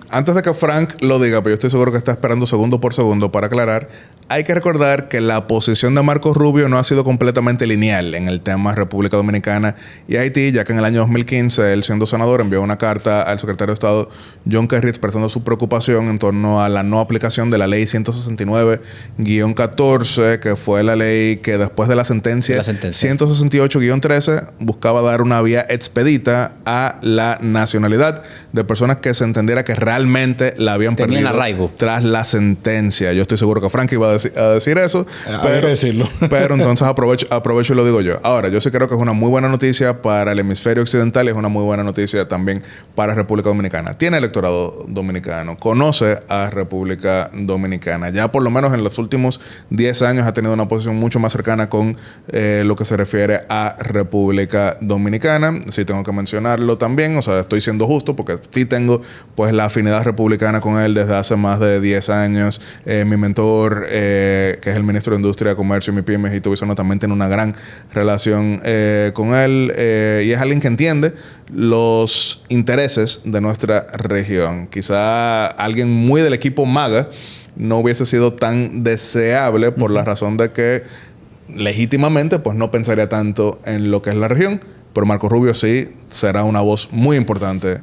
Antes de que Frank lo diga, pero yo estoy seguro que está esperando segundo por segundo para aclarar, hay que recordar que la posición de Marcos Rubio no ha sido completamente lineal en el tema República Dominicana y Haití, ya que en el año 2015, él siendo senador, envió una carta al secretario de Estado John Kerry expresando su preocupación en torno a la no aplicación de la ley 169-14, que fue la ley que después de la sentencia 168-13 buscaba dar una vía expedita a la nacionalidad de personas que se entendiera que realmente la habían perdido arraigo tras la sentencia. Yo estoy seguro que Frank iba a decir eso. Pero decirlo. Pero entonces aprovecho y lo digo yo. Ahora, yo sí creo que es una muy buena noticia para el hemisferio occidental y es una muy buena noticia también para República Dominicana. Tiene electorado dominicano, conoce a República Dominicana. Ya por lo menos en los últimos 10 años ha tenido una posición mucho más cercana con lo que se refiere a República Dominicana. Sí tengo que mencionarlo también. O sea, estoy siendo justo porque sí tengo pues la afinidad republicana con él desde hace más de 10 años. Mi mentor, que es el ministro de Industria, Comercio y MIPYMES, Hito Bisono, también tiene una gran relación con él y es alguien que entiende los intereses de nuestra región. Quizá alguien muy del equipo MAGA no hubiese sido tan deseable por la razón de que legítimamente pues no pensaría tanto en lo que es la región. Pero Marco Rubio sí será una voz muy importante.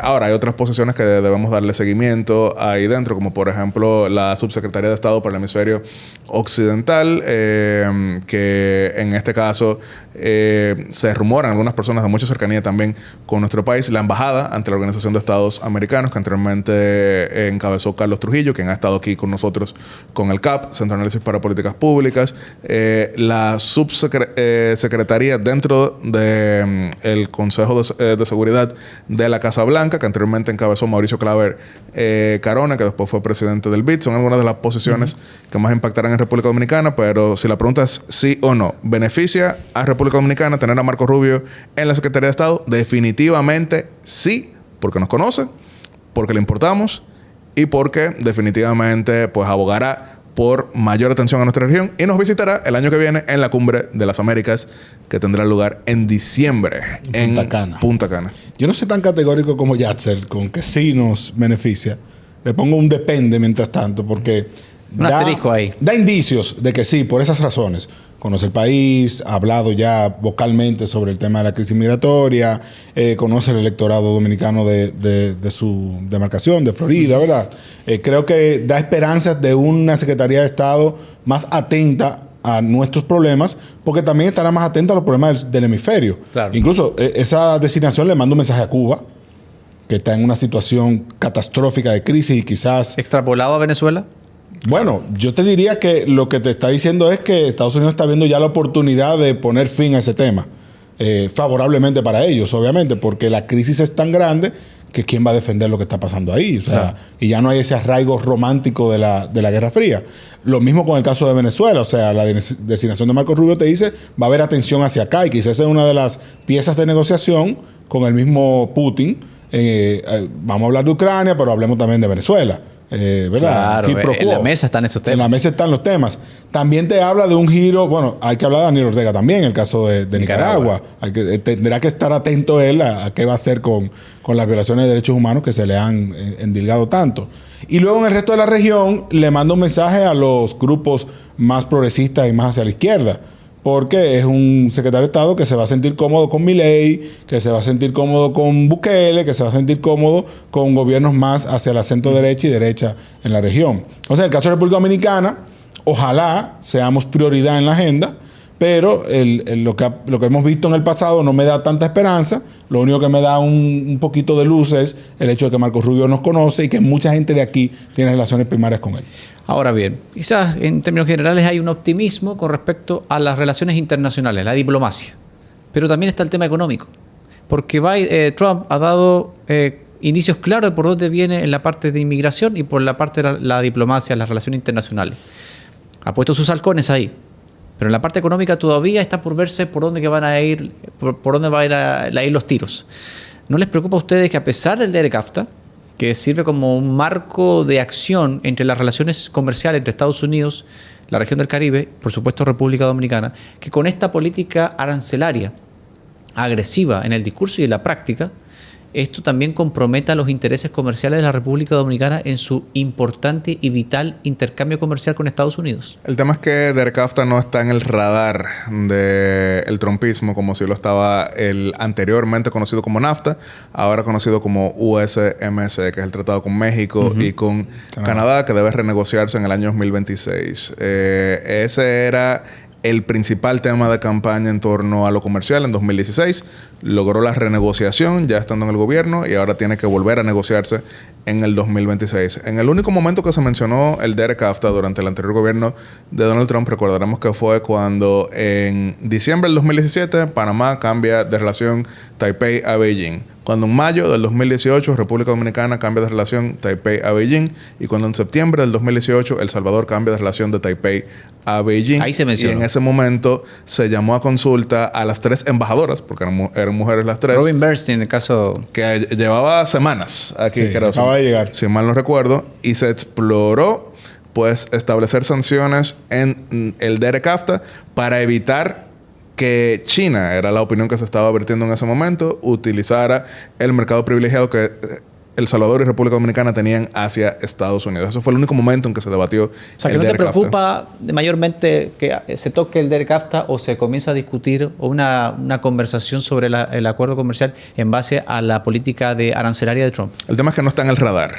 Ahora, hay otras posiciones que debemos darle seguimiento ahí dentro, como por ejemplo la Subsecretaría de Estado para el Hemisferio Occidental, que en este caso se rumoran algunas personas de mucha cercanía también con nuestro país. La embajada ante la Organización de Estados Americanos, que anteriormente encabezó Carlos Trujillo, quien ha estado aquí con nosotros con el CAP, Centro de Análisis para Políticas Públicas. La Subsecretaría dentro del Consejo de Seguridad de la Casa Blanca, que anteriormente encabezó Mauricio Claver Carona, que después fue presidente del BID. Son algunas de las posiciones que más impactarán en República Dominicana, pero si la pregunta es sí o no, ¿beneficia a República Dominicana tener a Marco Rubio en la Secretaría de Estado? Definitivamente sí, porque nos conoce, porque le importamos y porque definitivamente pues abogará por mayor atención a nuestra región y nos visitará el año que viene en la Cumbre de las Américas, que tendrá lugar en diciembre en Punta Cana. Yo no soy tan categórico como Yatzel con que sí nos beneficia. Le pongo un depende mientras tanto, porque da indicios de que sí, por esas razones. Conoce el país, ha hablado ya vocalmente sobre el tema de la crisis migratoria, conoce el electorado dominicano de su demarcación, de Florida, ¿verdad? Creo que da esperanzas de una Secretaría de Estado más atenta a nuestros problemas, porque también estará más atenta a los problemas del hemisferio. Claro. Incluso esa designación le manda un mensaje a Cuba, que está en una situación catastrófica de crisis y quizás... ¿Extrapolado a Venezuela? Bueno, yo te diría que lo que te está diciendo es que Estados Unidos está viendo ya la oportunidad de poner fin a ese tema. Favorablemente para ellos, obviamente, porque la crisis es tan grande que quién va a defender lo que está pasando ahí. O sea, y ya no hay ese arraigo romántico de la Guerra Fría. Lo mismo con el caso de Venezuela. O sea, la designación de Marco Rubio te dice va a haber atención hacia acá y quizás es una de las piezas de negociación con el mismo Putin. Vamos a hablar de Ucrania, pero hablemos también de Venezuela. ¿Verdad? Claro, en la mesa están esos temas. En la mesa están los temas. También te habla de un giro, bueno, hay que hablar de Daniel Ortega también, en el caso de Nicaragua. Tendrá que estar atento él a qué va a hacer con las violaciones de derechos humanos que se le han endilgado tanto. Y luego en el resto de la región le manda un mensaje a los grupos más progresistas y más hacia la izquierda. Porque es un secretario de Estado que se va a sentir cómodo con Milei, que se va a sentir cómodo con Bukele, que se va a sentir cómodo con gobiernos más hacia la centro derecha y derecha en la región. O sea, en el caso de República Dominicana, ojalá seamos prioridad en la agenda, pero lo que hemos visto en el pasado no me da tanta esperanza. Lo único que me da un poquito de luz es el hecho de que Marco Rubio nos conoce y que mucha gente de aquí tiene relaciones primarias con él. Ahora bien, quizás en términos generales hay un optimismo con respecto a las relaciones internacionales, la diplomacia. Pero también está el tema económico. Porque Trump ha dado indicios claros de por dónde viene en la parte de inmigración y por la parte de la diplomacia, las relaciones internacionales. Ha puesto sus halcones ahí. Pero en la parte económica todavía está por verse por dónde van a ir, por dónde van a ir los tiros. ¿No les preocupa a ustedes que a pesar del DERECAFTA, que sirve como un marco de acción entre las relaciones comerciales entre Estados Unidos, la región del Caribe, por supuesto República Dominicana, que con esta política arancelaria agresiva en el discurso y en la práctica, esto también comprometa los intereses comerciales de la República Dominicana en su importante y vital intercambio comercial con Estados Unidos. El tema es que DERCAFTA no está en el radar del trumpismo como si lo estaba el anteriormente conocido como NAFTA, ahora conocido como USMC, que es el tratado con México y con Canadá, que debe renegociarse en el año 2026. Ese era el principal tema de campaña en torno a lo comercial. En 2016 logró la renegociación ya estando en el gobierno y ahora tiene que volver a negociarse en el 2026. En el único momento que se mencionó el DERCAFTA durante el anterior gobierno de Donald Trump, recordaremos que fue cuando en diciembre del 2017 Panamá cambia de relación Taipei a Beijing. Cuando en mayo del 2018 República Dominicana cambia de relación Taipei a Beijing y cuando en septiembre del 2018 El Salvador cambia de relación de Taipei a Beijing. Ahí se mencionó. Y en ese momento se llamó a consulta a las 3 embajadoras, porque eran mujeres las 3. Robin Bernstein, en el caso... Que llevaba semanas aquí. Sí, acaba de llegar. Si mal no recuerdo. Y se exploró, pues, establecer sanciones en el DERCAFTA para evitar que China, era la opinión que se estaba vertiendo en ese momento, utilizara el mercado privilegiado que El Salvador y República Dominicana tenían hacia Estados Unidos. Eso fue el único momento en que se debatió. O sea, que no te preocupa mayormente que se toque el DERCAFTA o se comienza a discutir o una conversación sobre el acuerdo comercial en base a la política arancelaria de Trump. El tema es que no está en el radar,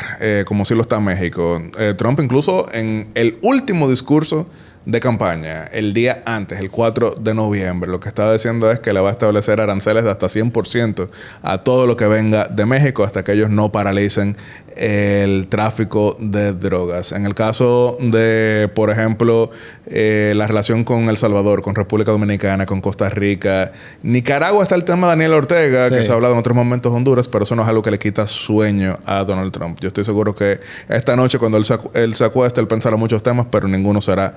como sí lo está México. Trump incluso en el último discurso de campaña, el día antes, el 4 de noviembre, lo que estaba diciendo es que le va a establecer aranceles de hasta 100% a todo lo que venga de México hasta que ellos no paralicen el tráfico de drogas. En el caso de, por ejemplo, la relación con El Salvador, con República Dominicana, con Costa Rica, Nicaragua, está el tema de Daniel Ortega, sí, que se ha hablado en otros momentos, Honduras, pero eso no es algo que le quita sueño a Donald Trump. Yo estoy seguro que esta noche, cuando él se acueste, él pensará muchos temas, pero ninguno será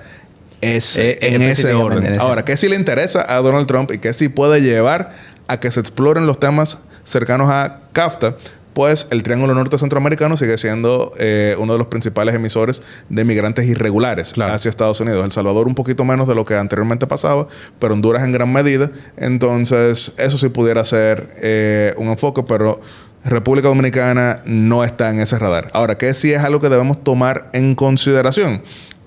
en ese orden. Ahora, ¿qué sí le interesa a Donald Trump y qué sí puede llevar a que se exploren los temas cercanos a CAFTA? Pues el Triángulo Norte Centroamericano sigue siendo uno de los principales emisores de migrantes irregulares hacia Estados Unidos. El Salvador un poquito menos de lo que anteriormente pasaba, pero Honduras en gran medida. Entonces, eso sí pudiera ser un enfoque, pero República Dominicana no está en ese radar. Ahora, ¿qué sí es algo que debemos tomar en consideración?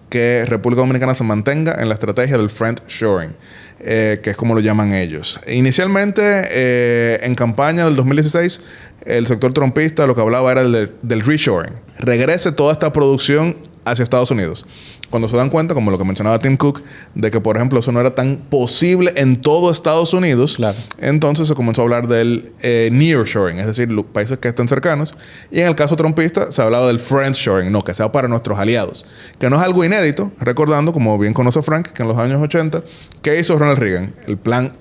Que República Dominicana se mantenga en la estrategia del friendshoring, que es como lo llaman ellos. Inicialmente, en campaña del 2016, el sector trumpista lo que hablaba era del reshoring. Regrese toda esta producción hacia Estados Unidos. Cuando se dan cuenta, como lo que mencionaba Tim Cook, de que, por ejemplo, eso no era tan posible en todo Estados Unidos, entonces se comenzó a hablar del nearshoring, es decir, los países que estén cercanos. Y en el caso trumpista se hablaba del friendshoring, no, que sea para nuestros aliados. Que no es algo inédito, recordando, como bien conoce Frank, que en los años 80, ¿qué hizo Ronald Reagan? El plan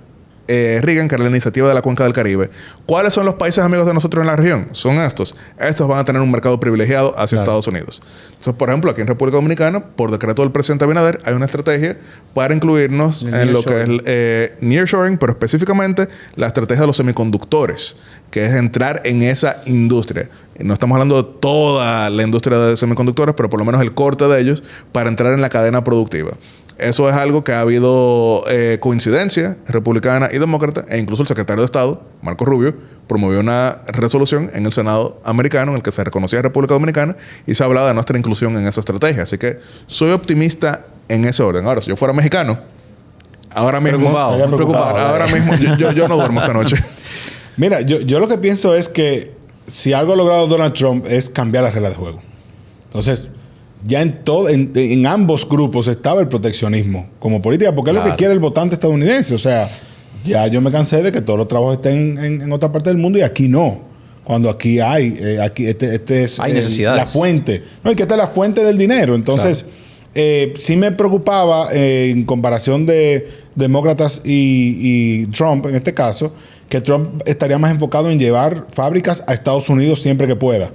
Reagan, que era la iniciativa de la Cuenca del Caribe. ¿Cuáles son los países amigos de nosotros en la región? Son estos. Estos van a tener un mercado privilegiado hacia Estados Unidos. Entonces, por ejemplo, aquí en República Dominicana, por decreto del presidente Abinader, hay una estrategia para incluirnos en lo que es nearshoring, pero específicamente la estrategia de los semiconductores, que es entrar en esa industria. No estamos hablando de toda la industria de semiconductores, pero por lo menos el corte de ellos para entrar en la cadena productiva. Eso es algo que ha habido coincidencia republicana y demócrata, e incluso el secretario de Estado, Marco Rubio, promovió una resolución en el Senado americano en el que se reconocía a República Dominicana y se hablaba de nuestra inclusión en esa estrategia. Así que soy optimista en ese orden. Ahora, si yo fuera mexicano, ahora mismo... Ahora mismo yo no duermo esta noche. Mira, yo lo que pienso es que si algo ha logrado Donald Trump es cambiar las reglas de juego. Entonces, ya en ambos grupos estaba el proteccionismo como política, porque es lo que quiere el votante estadounidense. O sea, ya yo me cansé de que todos los trabajos estén en otra parte del mundo y aquí no. Cuando aquí hay, este es hay necesidades. La fuente. No, y que esta es la fuente del dinero. Entonces, sí me preocupaba en comparación de demócratas y Trump, en este caso, que Trump estaría más enfocado en llevar fábricas a Estados Unidos siempre que pueda.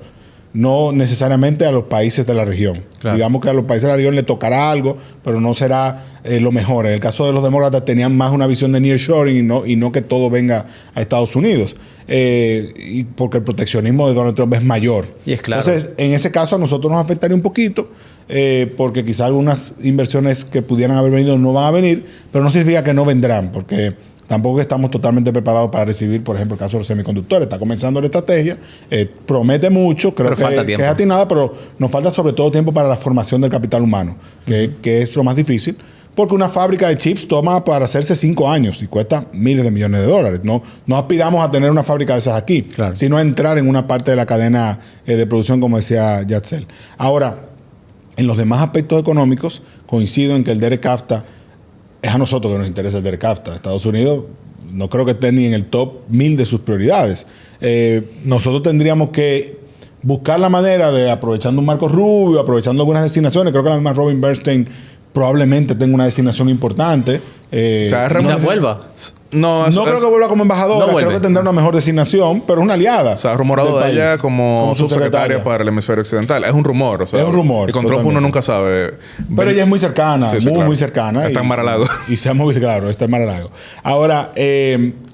no necesariamente a los países de la región. Claro. Digamos que a los países de la región le tocará algo, pero no será lo mejor. En el caso de los demócratas tenían más una visión de nearshoring y no que todo venga a Estados Unidos. Y porque el proteccionismo de Donald Trump es mayor. Y es claro. Entonces, en ese caso a nosotros nos afectaría un poquito, porque quizás algunas inversiones que pudieran haber venido no van a venir, pero no significa que no vendrán, porque tampoco estamos totalmente preparados para recibir, por ejemplo, el caso de los semiconductores. Está comenzando la estrategia, promete mucho, creo que es atinada, pero nos falta sobre todo tiempo para la formación del capital humano, que es lo más difícil, porque una fábrica de chips toma para hacerse 5 años y cuesta miles de millones de dólares. No aspiramos a tener una fábrica de esas aquí, claro, sino a entrar en una parte de la cadena de producción, como decía Yatzel. Ahora, en los demás aspectos económicos, coincido en que el DERECAFTA es a nosotros que nos interesa el DERECAFTA. Estados Unidos no creo que esté ni en el top 1000 de sus prioridades. Nosotros tendríamos que buscar la manera de, aprovechando un Marco Rubio, aprovechando algunas destinaciones, creo que la misma Robin Bernstein probablemente tenga una designación importante. Quizás vuelva. No creo que vuelva como embajadora, creo que tendrá una mejor designación, pero es una aliada. Se ha rumorado de ella como subsecretaria para el hemisferio occidental. Es un rumor. O sea, es un rumor. Y con Trump uno nunca sabe. Pero ella es muy cercana, muy cercana. Está en Mar-a-Lago. Y se ha movido, claro, está en Mar-a-Lago. Ahora,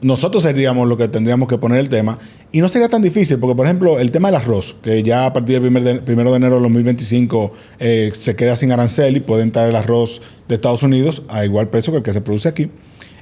nosotros seríamos los que tendríamos que poner el tema. Y no sería tan difícil, porque, por ejemplo, el tema del arroz, que ya a partir del 1 de enero de 2025 se queda sin arancel y puede entrar el arroz de Estados Unidos a igual precio que el que se produce aquí.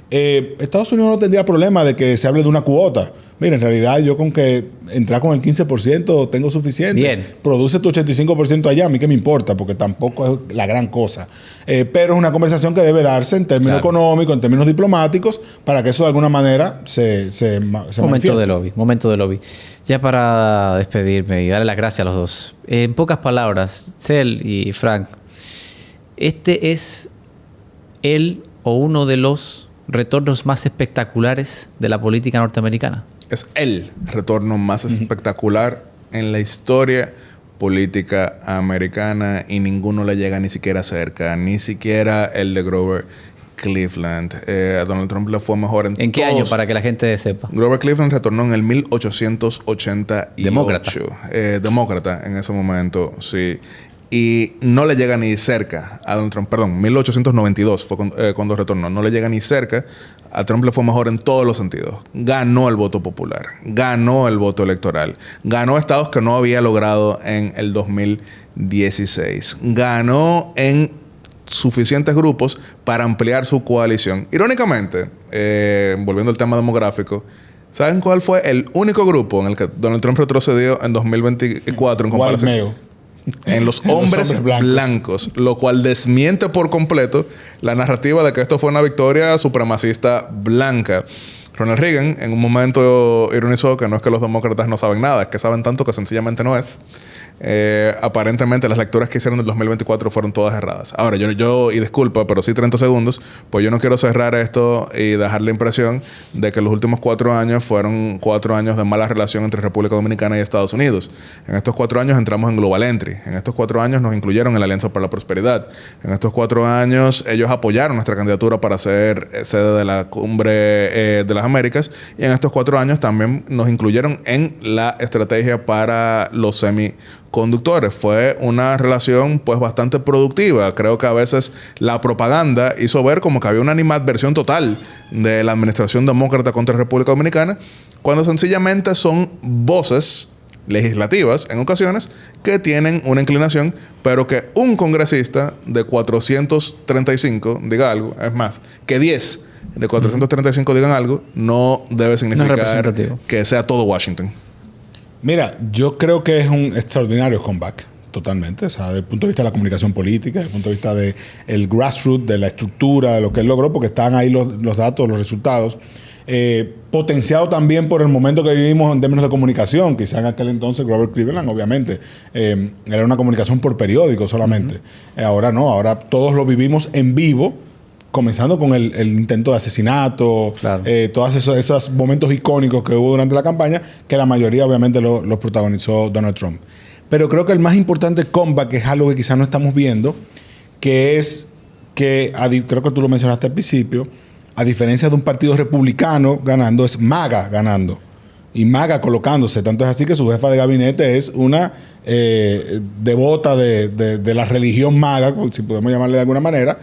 Estados Unidos no tendría problema de que se hable de una cuota. Mira, en realidad yo con que entrar con el 15% tengo suficiente. Bien. Produce tu 85% allá, a mí qué me importa, porque tampoco es la gran cosa. Pero es una conversación que debe darse en términos económicos, en términos diplomáticos, para que eso de alguna manera se manifieste. Momento de lobby. Ya para despedirme y darle las gracias a los dos. En pocas palabras, Cel y Frank, este es el o uno de los retornos más espectaculares de la política norteamericana. Es el retorno más espectacular en la historia política americana y ninguno le llega ni siquiera cerca, ni siquiera el de Grover Cleveland. A Donald Trump le fue mejor ¿En qué año, para que la gente sepa? Grover Cleveland retornó en el 1888. Demócrata. Demócrata en ese momento, sí. Y no le llega ni cerca a Donald Trump. Perdón, 1892 fue cuando retornó. No le llega ni cerca. A Trump le fue mejor en todos los sentidos. Ganó el voto popular. Ganó el voto electoral. Ganó estados que no había logrado en el 2016. Ganó en suficientes grupos para ampliar su coalición. Irónicamente, volviendo al tema demográfico, ¿saben cuál fue el único grupo en el que Donald Trump retrocedió en 2024 en comparación? En los hombres blancos, lo cual desmiente por completo la narrativa de que esto fue una victoria supremacista blanca. Ronald Reagan en un momento ironizó que no es que los demócratas no saben nada, es que saben tanto que sencillamente no es. Aparentemente las lecturas que hicieron del 2024 fueron todas erradas. Ahora, yo y disculpa, pero sí 30 segundos, pues yo no quiero cerrar esto y dejar la impresión de que los últimos 4 años fueron 4 años de mala relación entre República Dominicana y Estados Unidos. En estos 4 años entramos en Global Entry. En estos 4 años nos incluyeron en la Alianza para la Prosperidad. En estos 4 años ellos apoyaron nuestra candidatura para ser sede de la Cumbre de las Américas. Y en estos 4 años también nos incluyeron en la estrategia para los semiconductores. Fue una relación pues bastante productiva. Creo que a veces la propaganda hizo ver como que había una animadversión total de la administración demócrata contra la República Dominicana, cuando sencillamente son voces legislativas en ocasiones que tienen una inclinación, pero que un congresista de 435 diga algo, es más, que 10 de 435 digan algo, no debe significar que sea todo Washington. Mira, yo creo que es un extraordinario comeback, totalmente. O sea, desde el punto de vista de la comunicación política, desde el punto de vista del grassroots, de la estructura, de lo que él logró, porque están ahí los datos, los resultados. Potenciado también por el momento que vivimos en términos de comunicación. Quizá en aquel entonces Grover Cleveland, obviamente, era una comunicación por periódico solamente. Ahora no, ahora todos lo vivimos en vivo, comenzando con el intento de asesinato, claro. Todos esos momentos icónicos que hubo durante la campaña, que la mayoría obviamente los protagonizó Donald Trump. Pero creo que el más importante comeback, que es algo que quizás no estamos viendo, que es que, creo que tú lo mencionaste al principio, a diferencia de un partido republicano ganando, es MAGA ganando. y MAGA colocándose. Tanto es así que su jefa de gabinete es una devota de la religión MAGA, si podemos llamarle de alguna manera.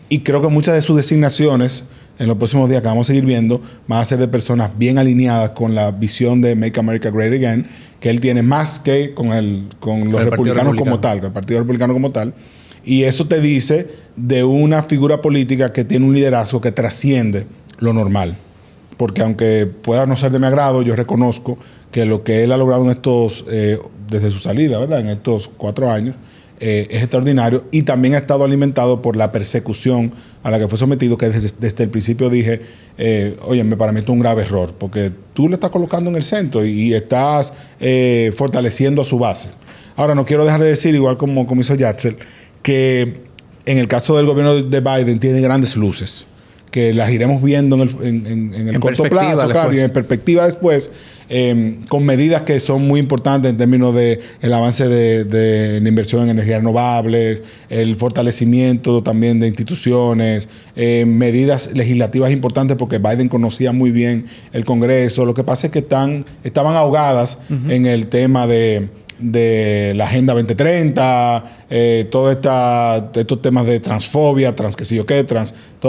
Y creo que muchas de sus designaciones en los próximos días que vamos a seguir viendo van a ser de personas bien alineadas con la visión de Make America Great Again, que él tiene más que con los republicanos como tal, con el Partido Republicano como tal. Y eso te dice de una figura política que tiene un liderazgo que trasciende lo normal. Porque aunque pueda no ser de mi agrado, yo reconozco que lo que él ha logrado en estos, desde su salida, ¿verdad?, en estos 4 años, es extraordinario, y también ha estado alimentado por la persecución a la que fue sometido, que desde el principio dije, óyeme, para mí esto es un grave error, porque tú le estás colocando en el centro y estás fortaleciendo a su base. Ahora, no quiero dejar de decir, igual como hizo Yatzel, que en el caso del gobierno de Biden tiene grandes luces, que las iremos viendo en el corto plazo, claro, y en perspectiva después, con medidas que son muy importantes en términos de el avance de la inversión en energías renovables, el fortalecimiento también de instituciones, medidas legislativas importantes, porque Biden conocía muy bien el Congreso. Lo que pasa es que estaban ahogadas en el tema de la Agenda 2030, todos estos temas de transfobia, todas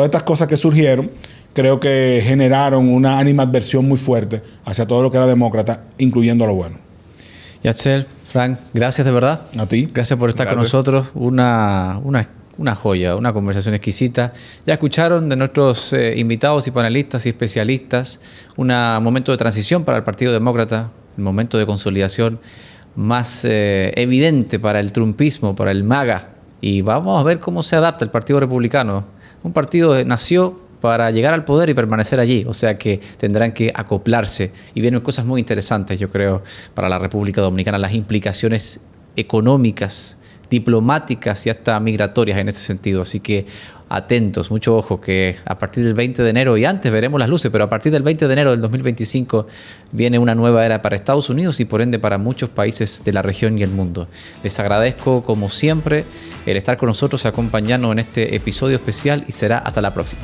estas cosas que surgieron, creo que generaron una animadversión muy fuerte hacia todo lo que era demócrata, incluyendo lo bueno. Yatzel, Frank, gracias de verdad. A ti. Gracias por estar con nosotros. Una joya, una conversación exquisita. Ya escucharon de nuestros invitados y panelistas y especialistas un momento de transición para el Partido Demócrata, un momento de consolidación más evidente para el trumpismo, para el MAGA. Y vamos a ver cómo se adapta el Partido Republicano. Un partido que nació para llegar al poder y permanecer allí. O sea que tendrán que acoplarse. Y vienen cosas muy interesantes, yo creo, para la República Dominicana. Las implicaciones económicas, diplomáticas y hasta migratorias en ese sentido. Así que atentos, mucho ojo, que a partir del 20 de enero, y antes veremos las luces, pero a partir del 20 de enero del 2025 viene una nueva era para Estados Unidos y por ende para muchos países de la región y el mundo. Les agradezco, como siempre, el estar con nosotros, acompañarnos en este episodio especial, y será hasta la próxima.